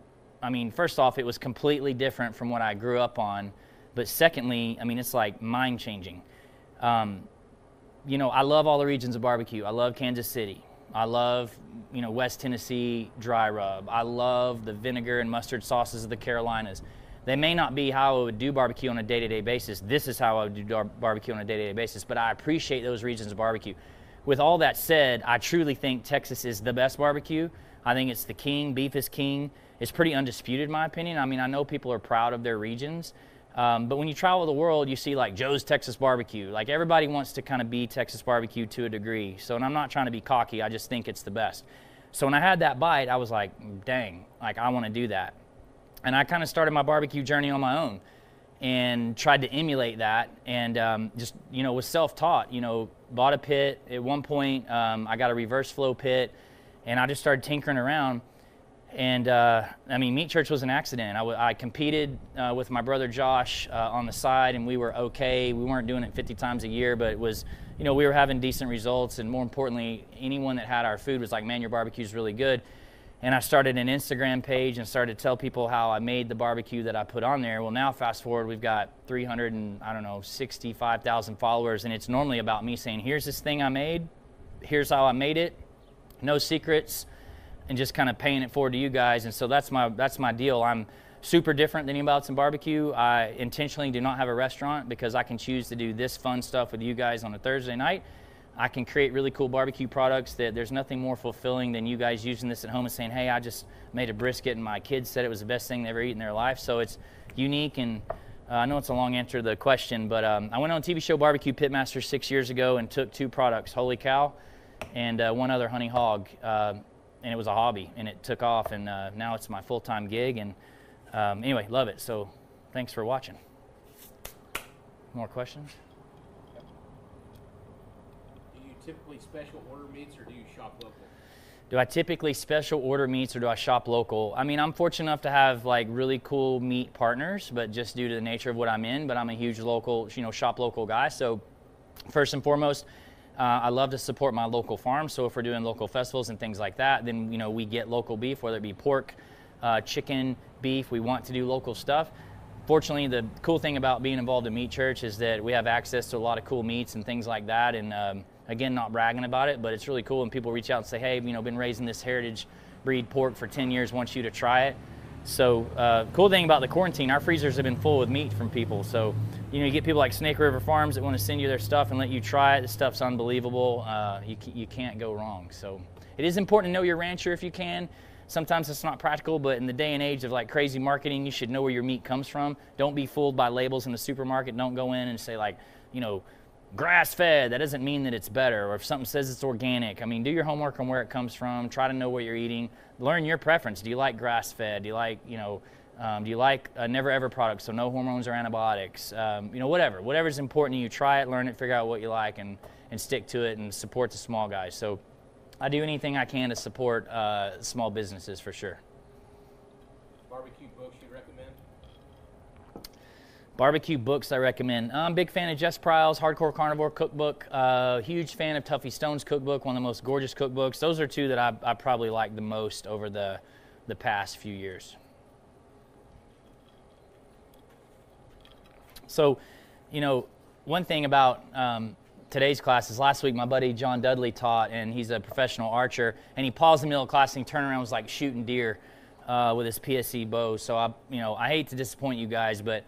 I mean, first off, it was completely different from what I grew up on. But secondly, it's like mind-changing. I love all the regions of barbecue. I love Kansas City. I love, West Tennessee dry rub. I love the vinegar and mustard sauces of the Carolinas. They may not be how I would do barbecue on a day-to-day basis. This is how I would do barbecue on a day-to-day basis, but I appreciate those regions of barbecue. With all that said, I truly think Texas is the best barbecue. I think it's the king. Beef is king. It's pretty undisputed, in my opinion. I know people are proud of their regions, but when you travel the world, you see like Joe's Texas barbecue. Like everybody wants to kind of be Texas barbecue to a degree. So, and I'm not trying to be cocky. I just think it's the best. So when I had that bite, I was like, dang, like I want to do that. And I kind of started my barbecue journey on my own and tried to emulate that, and just, was self-taught, bought a pit. At one point, I got a reverse flow pit, and I just started tinkering around. And I mean, Meat Church was an accident. I competed with my brother Josh on the side, and we were okay. We weren't doing it 50 times a year, but it was, we were having decent results. And more importantly, anyone that had our food was like, man, your barbecue is really good. And I started an Instagram page and started to tell people how I made the barbecue that I put on there. Well, now fast forward, we've got 65,000 followers, and it's normally about me saying, here's this thing I made, here's how I made it, no secrets, and just kind of paying it forward to you guys. And so that's my deal. I'm super different than anybody else in barbecue. I intentionally do not have a restaurant because I can choose to do this fun stuff with you guys on a Thursday night. I can create really cool barbecue products that there's nothing more fulfilling than you guys using this at home and saying, hey, I just made a brisket and my kids said it was the best thing they ever eaten in their life. So it's unique, and I know it's a long answer to the question, but I went on a TV show, Barbecue Pitmaster, 6 years ago and took 2 products, Holy Cow and one other, Honey Hog, and it was a hobby, and it took off, and now it's my full-time gig, and anyway, love it. So thanks for watching. More questions? Typically special order meats, or do you shop local? Do I typically special order meats, or do I shop local? I mean, I'm fortunate enough to have like really cool meat partners, but just due to the nature of what I'm in, but I'm a huge local, shop local guy. So first and foremost, I love to support my local farms. So if we're doing local festivals and things like that, then, we get local beef, whether it be pork, chicken, beef. We want to do local stuff. Fortunately, the cool thing about being involved in Meat Church is that we have access to a lot of cool meats and things like that. And again, not bragging about it, but it's really cool when people reach out and say, hey, been raising this heritage breed pork for 10 years, want you to try it. So cool thing about the quarantine, our freezers have been full with meat from people. So, you get people like Snake River Farms that want to send you their stuff and let you try it. The stuff's unbelievable. You can't go wrong. So it is important to know your rancher if you can. Sometimes it's not practical, but in the day and age of like crazy marketing, you should know where your meat comes from. Don't be fooled by labels in the supermarket. Don't go in and say like, grass-fed. That doesn't mean that it's better. Or if something says it's organic, do your homework on where it comes from. Try to know what you're eating. Learn your preference. Do you like grass-fed? Do you like, do you like a never-ever product, so no hormones or antibiotics? Whatever's important to you, try it, learn it, figure out what you like, and stick to it, and support the small guys. So I do anything I can to support small businesses for sure. Barbecue books you recommend? Barbecue books I recommend. I'm a big fan of Jess Pryle's Hardcore Carnivore Cookbook. Huge fan of Tuffy Stone's cookbook, one of the most gorgeous cookbooks. Those are 2 that I probably like the most over the past few years. So, one thing about today's class is last week my buddy John Dudley taught, and he's a professional archer, and he paused in the middle of class and he turned around and was like shooting deer with his PSE bow. So I hate to disappoint you guys, but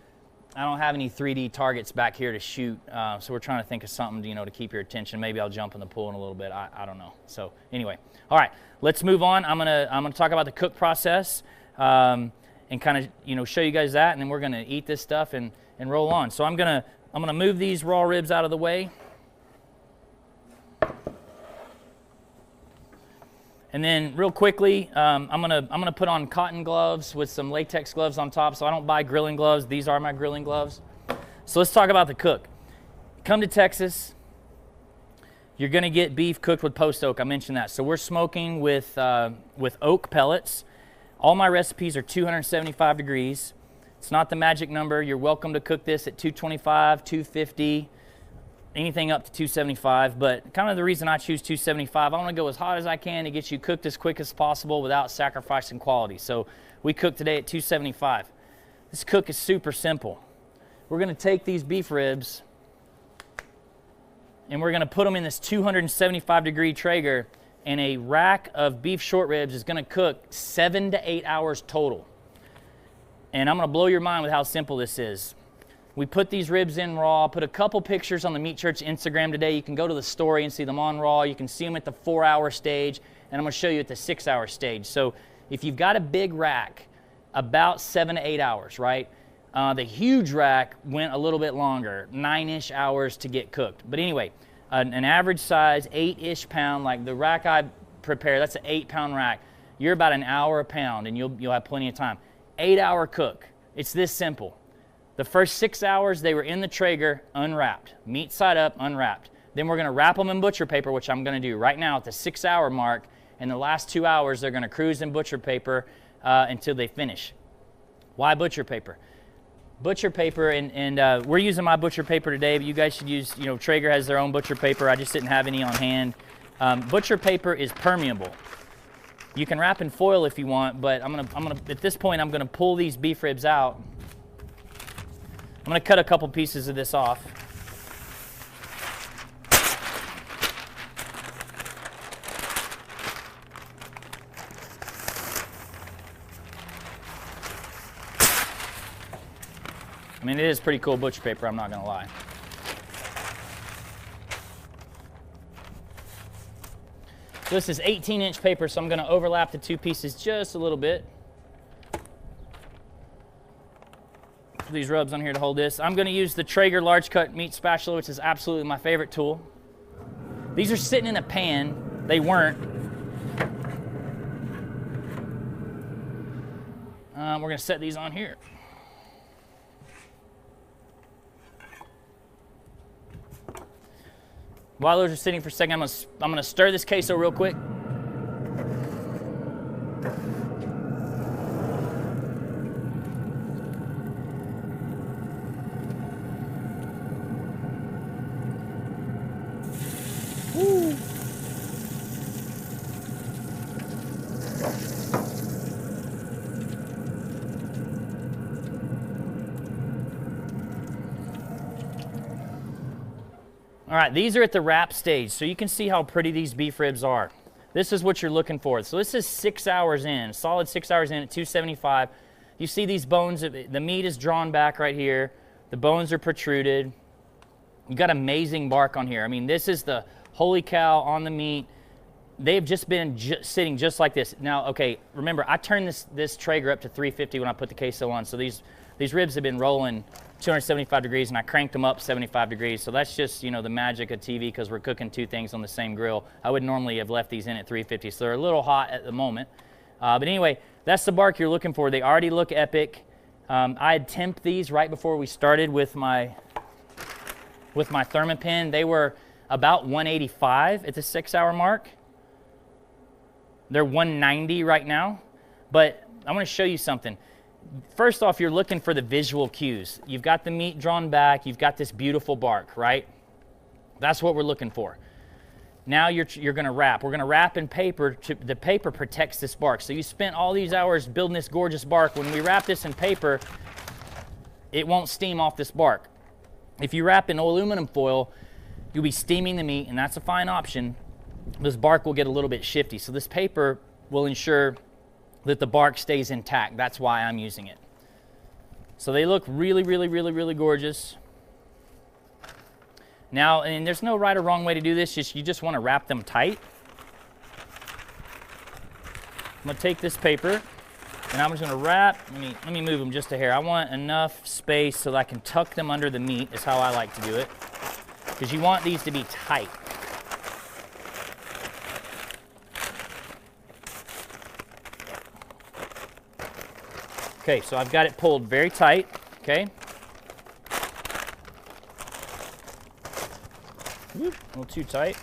I don't have any 3D targets back here to shoot, so we're trying to think of something, to keep your attention. Maybe I'll jump in the pool in a little bit. I don't know. So anyway, all right, let's move on. I'm gonna talk about the cook process and kind of show you guys that, and then we're gonna eat this stuff and roll on. So I'm gonna move these raw ribs out of the way. And then real quickly, I'm gonna put on cotton gloves with some latex gloves on top, so I don't buy grilling gloves. These are my grilling gloves. So let's talk about the cook. Come to Texas, you're gonna get beef cooked with post oak. I mentioned that. So we're smoking with oak pellets. All my recipes are 275 degrees. It's not the magic number. You're welcome to cook this at 225, 250. Anything up to 275, but kind of the reason I choose 275, I want to go as hot as I can to get you cooked as quick as possible without sacrificing quality. So we cook today at 275. This cook is super simple. We're going to take these beef ribs and we're going to put them in this 275 degree Traeger, and a rack of beef short ribs is going to cook 7 to 8 hours total. And I'm going to blow your mind with how simple this is. We put these ribs in raw, put a couple pictures on the Meat Church Instagram today. You can go to the story and see them on raw. You can see them at the 4-hour stage, and I'm going to show you at the 6-hour stage. So if you've got a big rack, about 7 to 8 hours, right? The huge rack went a little bit longer, 9-ish hours to get cooked. But anyway, an average size, 8-ish pound, like the rack I prepared, that's an 8-pound rack. You're about an hour a pound, and you'll have plenty of time. 8-hour cook. It's this simple. The first 6 hours, they were in the Traeger, unwrapped. Meat side up, unwrapped. Then we're going to wrap them in butcher paper, which I'm going to do right now at the 6-hour mark, and the last 2 hours they're gonna cruise in butcher paper until they finish. Why butcher paper? Butcher paper, and we're using my butcher paper today, but you guys should use, you know, Traeger has their own butcher paper. I just didn't have any on hand. Butcher paper is permeable. You can wrap in foil if you want, but I'm gonna at this point I'm gonna pull these beef ribs out. I'm gonna cut a couple pieces of this off. I mean, it is pretty cool butcher paper, I'm not gonna lie. So this is 18-inch paper, so I'm gonna overlap the two pieces just a little bit. Put these rubs on here to hold this. I'm gonna use the Traeger large cut meat spatula, which is absolutely my favorite tool. These are sitting in a pan. They weren't. We're gonna set these on here. While those are sitting for a second, I'm gonna stir this queso real quick. Woo. All right, these are at the wrap stage, so you can see how pretty these beef ribs are. This is what you're looking for. So this is 6 hours in, solid 6 hours in at 275. You see these bones, the meat is drawn back right here. The bones are protruded. You got amazing bark on here. I mean, this is the holy cow on the meat. They've just been sitting just like this. Now, okay, remember, I turned this Traeger up to 350 when I put the queso on, so these ribs have been rolling 275 degrees, and I cranked them up 75 degrees. So that's just, you know, the magic of TV, because we're cooking two things on the same grill. I would normally have left these in at 350, so they're a little hot at the moment. But anyway, that's the bark you're looking for. They already look epic. I had temped these right before we started with my Thermopin. They were about 185 at the 6 hour mark. They're 190 right now, but I want to show you something. First off, you're looking for the visual cues. You've got the meat drawn back. You've got this beautiful bark, right? That's what we're looking for. Now you're going to wrap. We're going to wrap in paper. The paper protects this bark. So you spent all these hours building this gorgeous bark. When we wrap this in paper, it won't steam off this bark. If you wrap in aluminum foil, you'll be steaming the meat, and that's a fine option. This bark will get a little bit shifty. So this paper will ensure that the bark stays intact. That's why I'm using it. So they look really, really, really, really gorgeous. Now, and there's no right or wrong way to do this. You just want to wrap them tight. I'm going to take this paper, and I'm just going to wrap. Let me move them just a hair. I want enough space so that I can tuck them under the meat, is how I like to do it. Because you want these to be tight. Okay, so I've got it pulled very tight, okay? Whoop, a little too tight.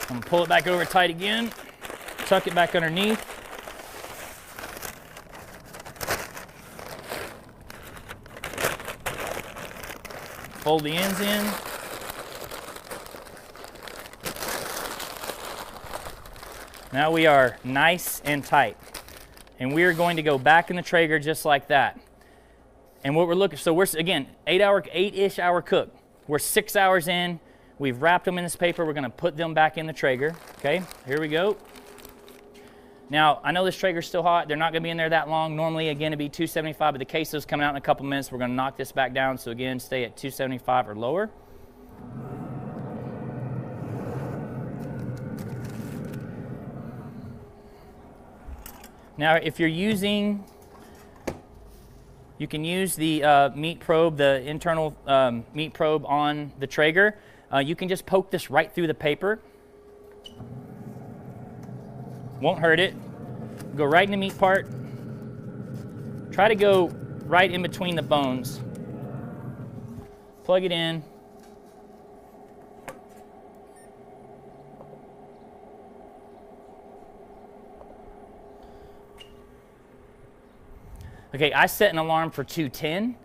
I'm gonna pull it back over tight again, tuck it back underneath. Fold the ends in. Now we are nice and tight. And we are going to go back in the Traeger just like that. And what we're looking, so we're, again, 8-ish hour cook. We're 6 hours in. We've wrapped them in this paper. We're gonna put them back in the Traeger. Okay, here we go. Now, I know this Traeger's still hot. They're not gonna be in there that long. Normally, again, it'd be 275, but the queso's coming out in a couple minutes. We're gonna knock this back down. So again, stay at 275 or lower. Now, if you're using, you can use the meat probe, the internal meat probe on the Traeger. You can just poke this right through the paper. Won't hurt it. Go right in the meat part. Try to go right in between the bones. Plug it in. Okay, I set an alarm for 2:10.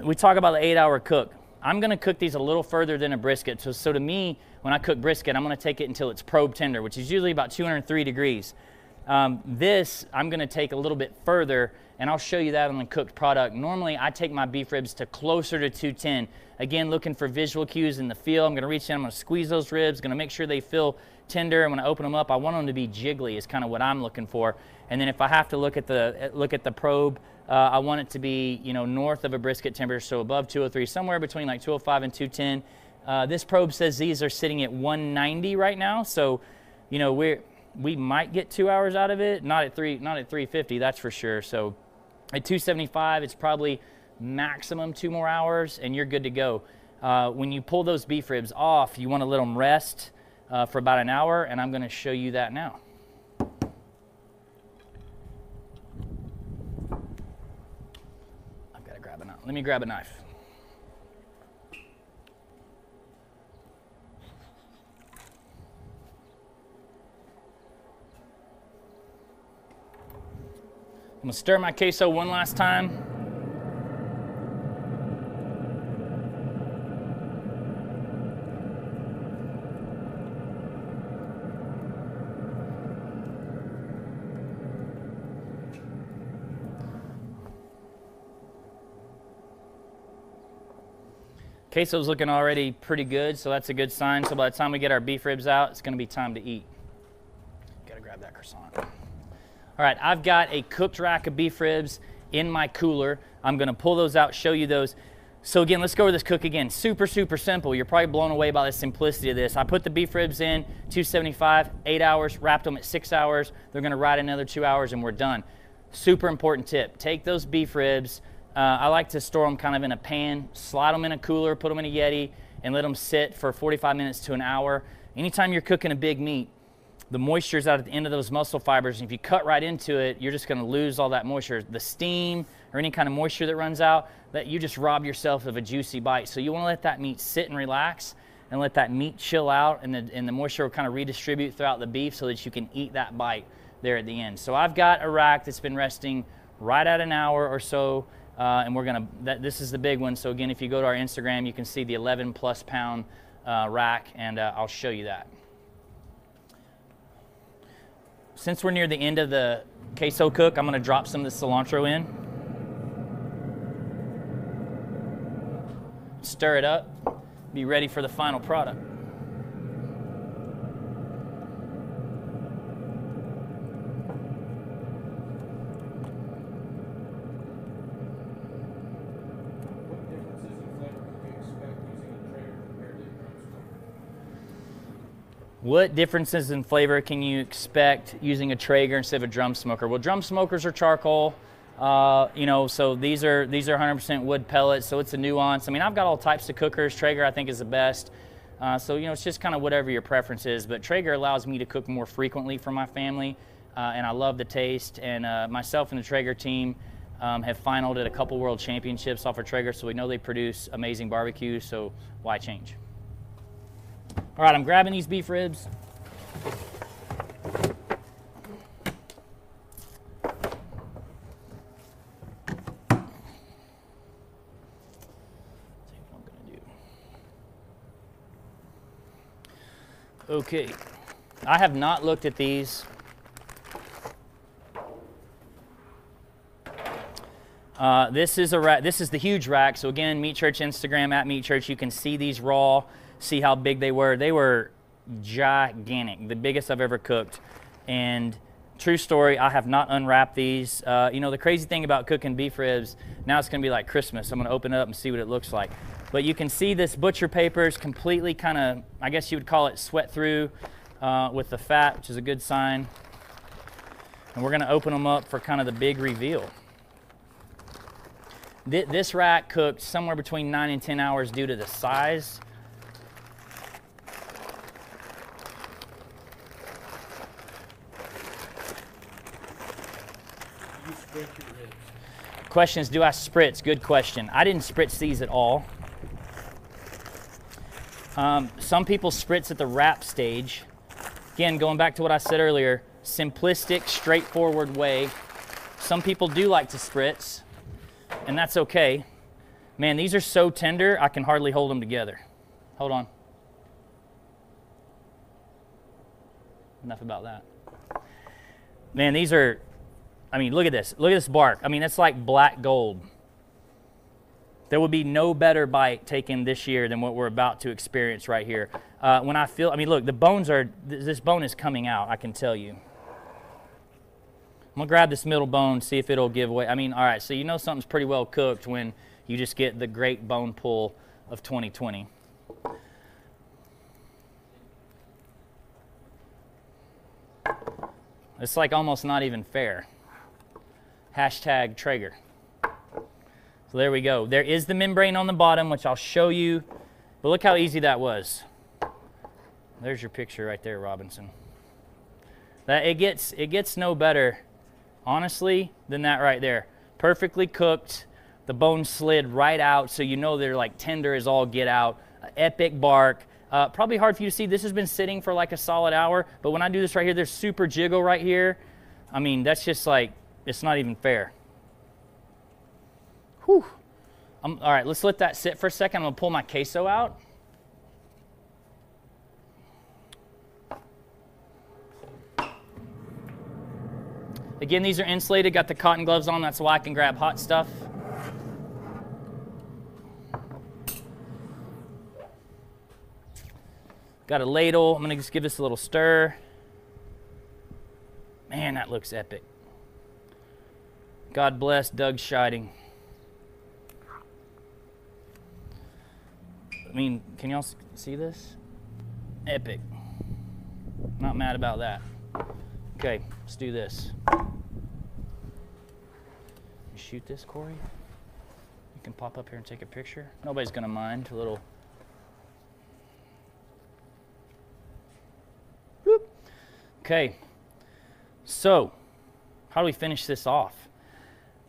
We talk about the 8-hour cook. I'm gonna cook these a little further than a brisket. So to me, when I cook brisket, I'm gonna take it until it's probe tender, which is usually about 203 degrees. This, I'm gonna take a little bit further, and I'll show you that on the cooked product. Normally, I take my beef ribs to closer to 210. Again, looking for visual cues in the feel. I'm gonna reach in, I'm gonna squeeze those ribs, gonna make sure they feel tender, and when I open them up, I want them to be jiggly is kind of what I'm looking for. And then if I have to look at the probe, I want it to be, you know, north of a brisket temperature, so above 203, somewhere between like 205 and 210. This probe says these are sitting at 190 right now, so, you know, we might get 2 hours out of it, not at 350, that's for sure. So at 275, it's probably maximum 2 more hours, and you're good to go. When you pull those beef ribs off, you want to let them rest for about an hour, and I'm going to show you that now. I've got to grab a knife. Let me grab a knife. I'm gonna stir my queso one last time. Queso's looking already pretty good, so that's a good sign. So by the time we get our beef ribs out, it's gonna be time to eat. Gotta grab that croissant. All right, I've got a cooked rack of beef ribs in my cooler. I'm gonna pull those out, show you those. So again, let's go over this cook again. Super, super simple. You're probably blown away by the simplicity of this. I put the beef ribs in, 275, 8 hours, wrapped them at 6 hours. They're gonna ride another 2 hours and we're done. Super important tip, take those beef ribs, I like to store them kind of in a pan, slide them in a cooler, put them in a Yeti, and let them sit for 45 minutes to an hour. Anytime you're cooking a big meat, the moisture is out at the end of those muscle fibers, and if you cut right into it, you're just gonna lose all that moisture. The steam or any kind of moisture that runs out, that you just rob yourself of a juicy bite. So you wanna let that meat sit and relax and let that meat chill out, and the moisture will kind of redistribute throughout the beef so that you can eat that bite there at the end. So I've got a rack that's been resting right at an hour or so, and we're gonna, this is the big one. So again, if you go to our Instagram, you can see the 11+ pound rack, and I'll show you that. Since we're near the end of the queso cook, I'm gonna drop some of the cilantro in. Stir it up, be ready for the final product. What differences in flavor can you expect using a Traeger instead of a drum smoker? Well, drum smokers are charcoal, you know, so these are 100% wood pellets, so it's a nuance. I mean, I've got all types of cookers. Traeger I think is the best. So, you know, it's just kind of whatever your preference is, but Traeger allows me to cook more frequently for my family, and I love the taste. And myself and the Traeger team have finaled at a couple world championships off of Traeger, so we know they produce amazing barbecue, so why change? All right, I'm grabbing these beef ribs. Okay, I have not looked at these. This is the huge rack. So again, Meat Church Instagram, at Meat Church, you can see these raw. See how big they were. They were gigantic, the biggest I've ever cooked. And true story, I have not unwrapped these. You know, the crazy thing about cooking beef ribs, now it's gonna be like Christmas. I'm gonna open it up and see what it looks like. But you can see this butcher paper is completely kind of, I guess you would call it sweat through with the fat, which is a good sign. And we're gonna open them up for kind of the big reveal. This rack cooked somewhere between 9 and 10 hours due to the size. Question is, do I spritz? Good question. I didn't spritz these at all. Some people spritz at the wrap stage. Again, going back to what I said earlier, simplistic, straightforward way Some people do like to spritz, and that's okay. Man, these are so tender, I can hardly hold them together. Hold on. Enough about that. Man, these are, I mean, look at this. Look at this bark. I mean, it's like black gold. There would be no better bite taken this year than what we're about to experience right here. When I feel, I mean, look, the bones are, this bone is coming out, I can tell you. I'm going to grab this middle bone, see if it'll give away. I mean, all right, so you know something's pretty well cooked when you just get the great bone pull of 2020. It's like almost not even fair. Hashtag Traeger. So there we go. There is the membrane on the bottom, which I'll show you. But look how easy that was. There's your picture right there, Robinson. That it gets no better, honestly, than that right there. Perfectly cooked. The bone slid right out, so you know they're like tender as all get out. Epic bark. Probably hard for you to see. This has been sitting for like a solid hour, but when I do this right here, there's super jiggle right here. I mean, that's just like, it's not even fair. Whew. All right, let's let that sit for a second. I'm going to pull my queso out. Again, these are insulated. Got the cotton gloves on. That's why I can grab hot stuff. Got a ladle. I'm going to just give this a little stir. Man, that looks epic. God bless Doug Scheiding. I mean, can y'all see this? Epic. Not mad about that. Okay, let's do this. You shoot this, Corey? You can pop up here and take a picture. Nobody's going to mind. A little... Whoop. Okay, so how do we finish this off?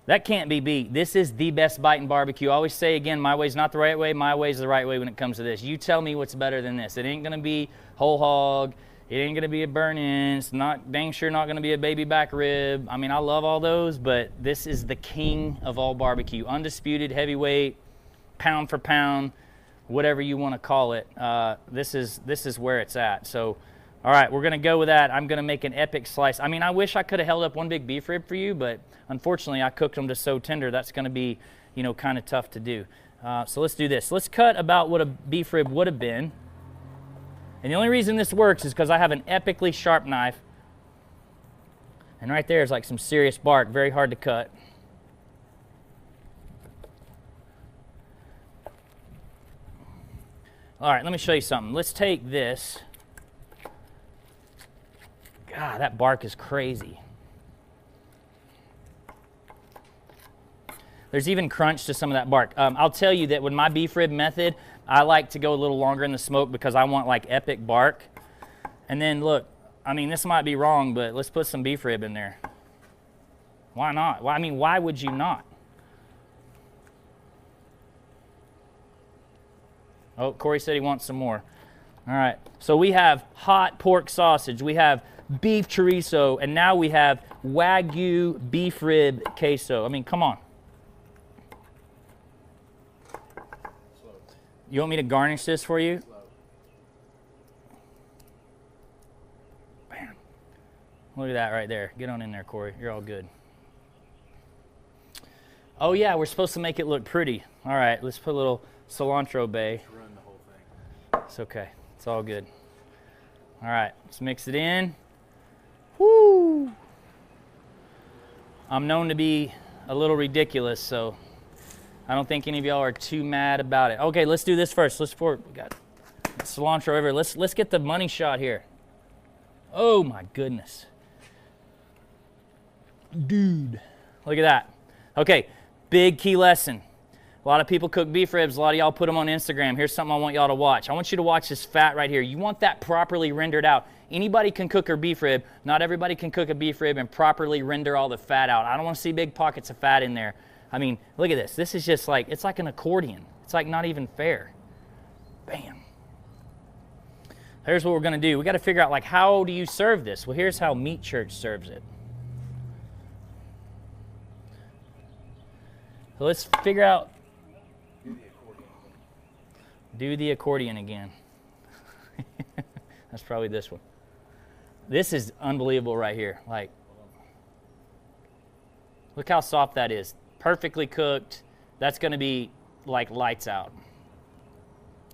That can't be beat. This is the best bite in barbecue. I always say, again, my way's not the right way. My way's the right way when it comes to this. You tell me what's better than this. It ain't going to be whole hog. It ain't going to be a burn-in. It's not, dang sure not going to be a baby back rib. I mean, I love all those, but this is the king of all barbecue. Undisputed, heavyweight, pound for pound, whatever you want to call it. This is where it's at. So, all right, we're going to go with that. I'm going to make an epic slice. I mean, I wish I could have held up one big beef rib for you, but unfortunately, I cooked them to so tender. That's going to be, you know, kind of tough to do. So let's do this. Let's cut about what a beef rib would have been. And the only reason this works is because I have an epically sharp knife. And right there is like some serious bark, very hard to cut. All right, let me show you something. Let's take this. God, that bark is crazy. There's even crunch to some of that bark. I'll tell you that with my beef rib method, I like to go a little longer in the smoke because I want like epic bark. And then look, I mean, this might be wrong, but let's put some beef rib in there. Why not? Well, I mean, why would you not? Oh, Corey said he wants some more. All right, so we have hot pork sausage, we have beef chorizo, and now we have Wagyu beef rib queso. I mean, come on. You want me to garnish this for you? Bam. Look at that right there. Get on in there, Corey. You're all good. Oh, yeah, we're supposed to make it look pretty. All right, let's put a little cilantro bay. Run the whole thing. It's okay. It's all good. All right, let's mix it in. Woo! I'm known to be a little ridiculous, so I don't think any of y'all are too mad about it. Okay, let's do this first. We got cilantro over here. Let's get the money shot here. Oh my goodness. Dude. Look at that. Okay, big key lesson. A lot of people cook beef ribs. A lot of y'all put them on Instagram. Here's something I want y'all to watch. I want you to watch this fat right here. You want that properly rendered out. Anybody can cook a beef rib. Not everybody can cook a beef rib and properly render all the fat out. I don't want to see big pockets of fat in there. I mean, look at this. This is just like, it's like an accordion. It's like not even fair. Bam. Here's what we're going to do. We got to figure out, like, how do you serve this? Well, here's how Meat Church serves it. So let's figure out. Do the accordion again. That's probably this one. This is unbelievable right here. Like, look how soft that is. Perfectly cooked. That's going to be like lights out.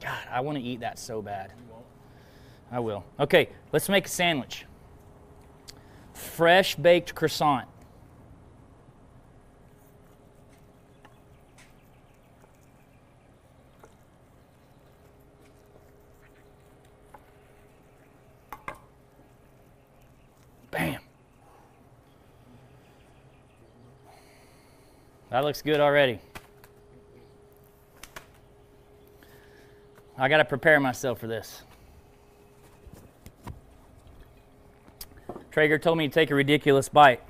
God, I want to eat that so bad. You won't. I will. Okay, let's make a sandwich. Fresh baked croissant. Bam. That looks good already. I got to prepare myself for this. Traeger told me to take a ridiculous bite.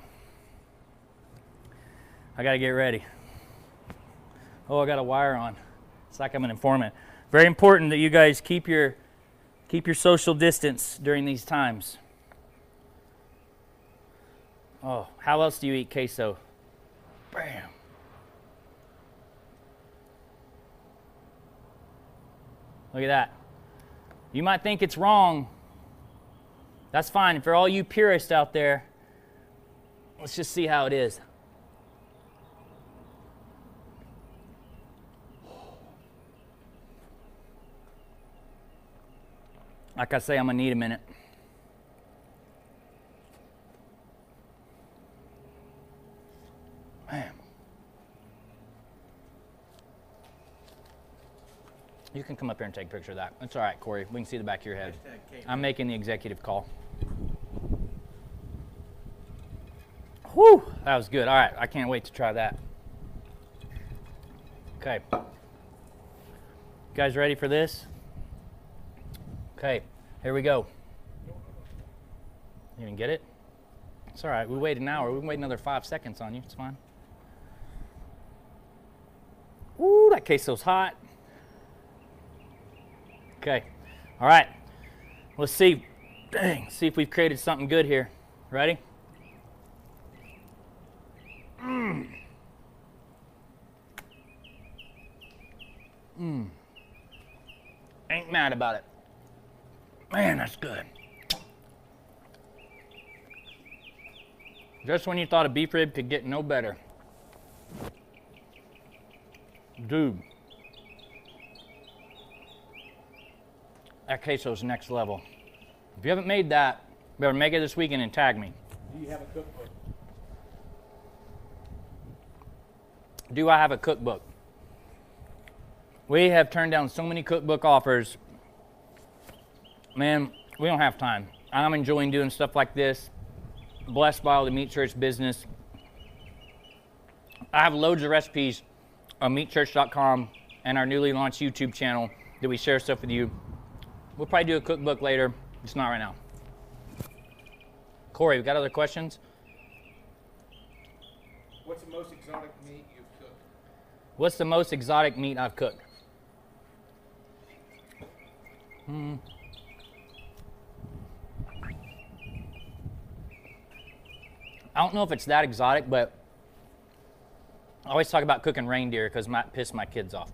I got to get ready. Oh, I got a wire on. It's like I'm an informant. Very important that you guys keep your social distance during these times. Oh, how else do you eat queso? Bam. Look at that. You might think it's wrong. That's fine. For all you purists out there, let's just see how it is. Like I say, I'm going to need a minute. Man. You can come up here and take a picture of that. That's all right, Corey. We can see the back of your head. I'm making the executive call. Whew, that was good. All right, I can't wait to try that. Okay. You guys ready for this? Okay, here we go. You didn't get it? It's all right. We waited an hour. We can wait another 5 seconds on you. It's fine. Ooh, that queso's hot. Okay. All right. Let's see. Dang. See if we've created something good here. Ready? Ain't mad about it. Man, that's good. Just when you thought a beef rib could get no better. Dude. That queso's next level. If you haven't made that, you better make it this weekend and tag me. Do you have a cookbook? Do I have a cookbook? We have turned down so many cookbook offers. Man, we don't have time. I'm enjoying doing stuff like this. Blessed by all the Meat Church business. I have loads of recipes on meatchurch.com and our newly launched YouTube channel that we share stuff with you. We'll probably do a cookbook later. It's not right now. Corey, we got other questions? What's the most exotic meat you've cooked? What's the most exotic meat I've cooked? I don't know if it's that exotic, but I always talk about cooking reindeer because it might piss my kids off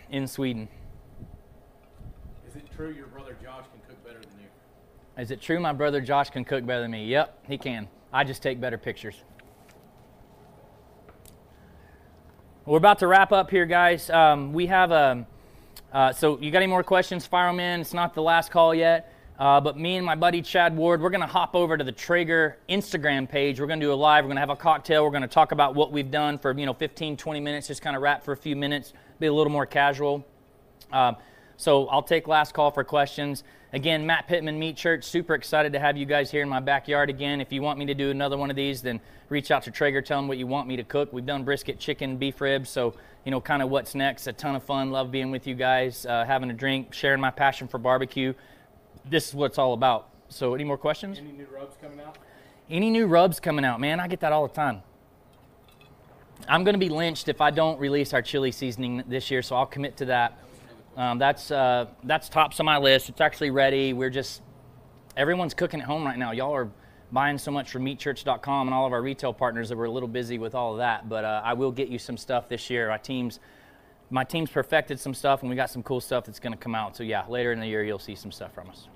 in Sweden. Is it true your brother Josh can cook better than you? Is it true my brother Josh can cook better than me? Yep, he can. I just take better pictures. We're about to wrap up here, guys. We have so you got any more questions? Fire them in. It's not the last call yet. But me and my buddy Chad Ward, we're going to hop over to the Traeger Instagram page. We're going to do a live. We're going to have a cocktail. We're going to talk about what we've done for 15, 20 minutes, just kind of wrap for a few minutes, be a little more casual. So I'll take last call for questions. Again, Matt Pittman, Meat Church, super excited to have you guys here in my backyard again. If you want me to do another one of these, then reach out to Traeger, tell them what you want me to cook. We've done brisket, chicken, beef ribs, so kind of what's next. A ton of fun. Love being with you guys, having a drink, sharing my passion for barbecue. This is what it's all about. So any more questions? Any new rubs coming out? Any new rubs coming out? Man, I get that all the time. I'm going to be lynched if I don't release our chili seasoning this year, so I'll commit to that. That's tops on my list. It's actually ready. Everyone's cooking at home right now. Y'all are buying so much from meatchurch.com and all of our retail partners that we're a little busy with all of that. But I will get you some stuff this year. My team's perfected some stuff, and we got some cool stuff that's going to come out. So yeah, later in the year you'll see some stuff from us.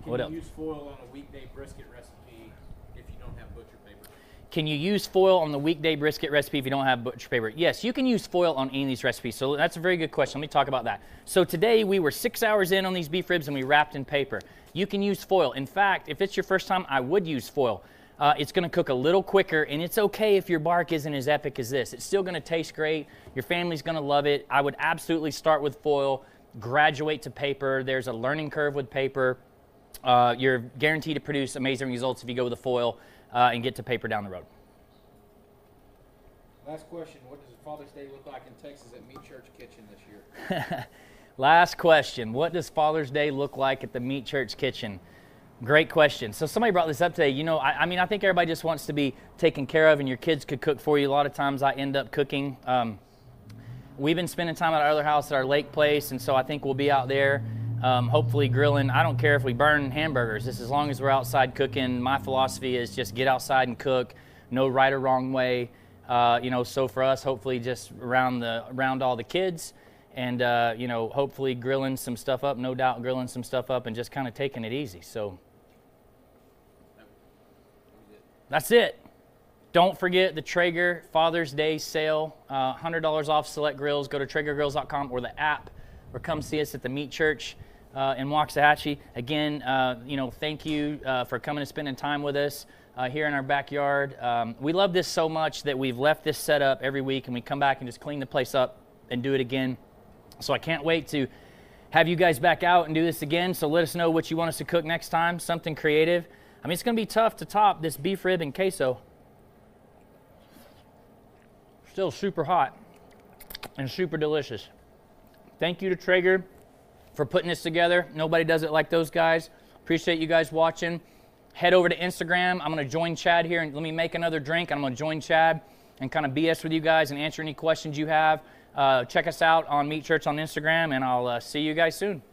What else? Can you use foil on a weekday brisket recipe if you don't have butcher paper? Can you use foil on the weekday brisket recipe if you don't have butcher paper? Yes, you can use foil on any of these recipes. So that's a very good question. Let me talk about that. So today we were 6 hours in on these beef ribs and we wrapped in paper. You can use foil. In fact, if it's your first time, I would use foil. It's going to cook a little quicker, and it's okay if your bark isn't as epic as this. It's still going to taste great. Your family's going to love it. I would absolutely start with foil, graduate to paper. There's a learning curve with paper. You're guaranteed to produce amazing results if you go with the foil and get to paper down the road. Last question, what does Father's Day look like in Texas at Meat Church Kitchen this year? Last question, what does Father's Day look like at the Meat Church Kitchen? Great question. So somebody brought this up today. You know, I mean, I think everybody just wants to be taken care of, and your kids could cook for you. A lot of times I end up cooking. We've been spending time at our other house at our lake place, and so I think we'll be out there hopefully grilling. I don't care if we burn hamburgers, just as long as we're outside cooking. My philosophy is just get outside and cook, no right or wrong way. You know, so for us, hopefully just around all the kids, and you know, hopefully grilling some stuff up, no doubt grilling some stuff up, and just kind of taking it easy. So that's it. Don't forget the Traeger Father's Day sale, $100 off select grills. Go to TraegerGrills.com or the app, or come see us at the Meat Church in Waxahachie. Again, you know, thank you for coming and spending time with us here in our backyard. We love this so much that we've left this set up every week, and we come back and just clean the place up and do it again. So I can't wait to have you guys back out and do this again. So let us know what you want us to cook next time, something creative. I mean, it's going to be tough to top this beef rib and queso. Still super hot and super delicious. Thank you to Traeger for putting this together. Nobody does it like those guys. Appreciate you guys watching. Head over to Instagram. I'm going to join Chad here, and let me make another drink. I'm going to join Chad and kind of BS with you guys and answer any questions you have. Check us out on Meat Church on Instagram, and I'll see you guys soon.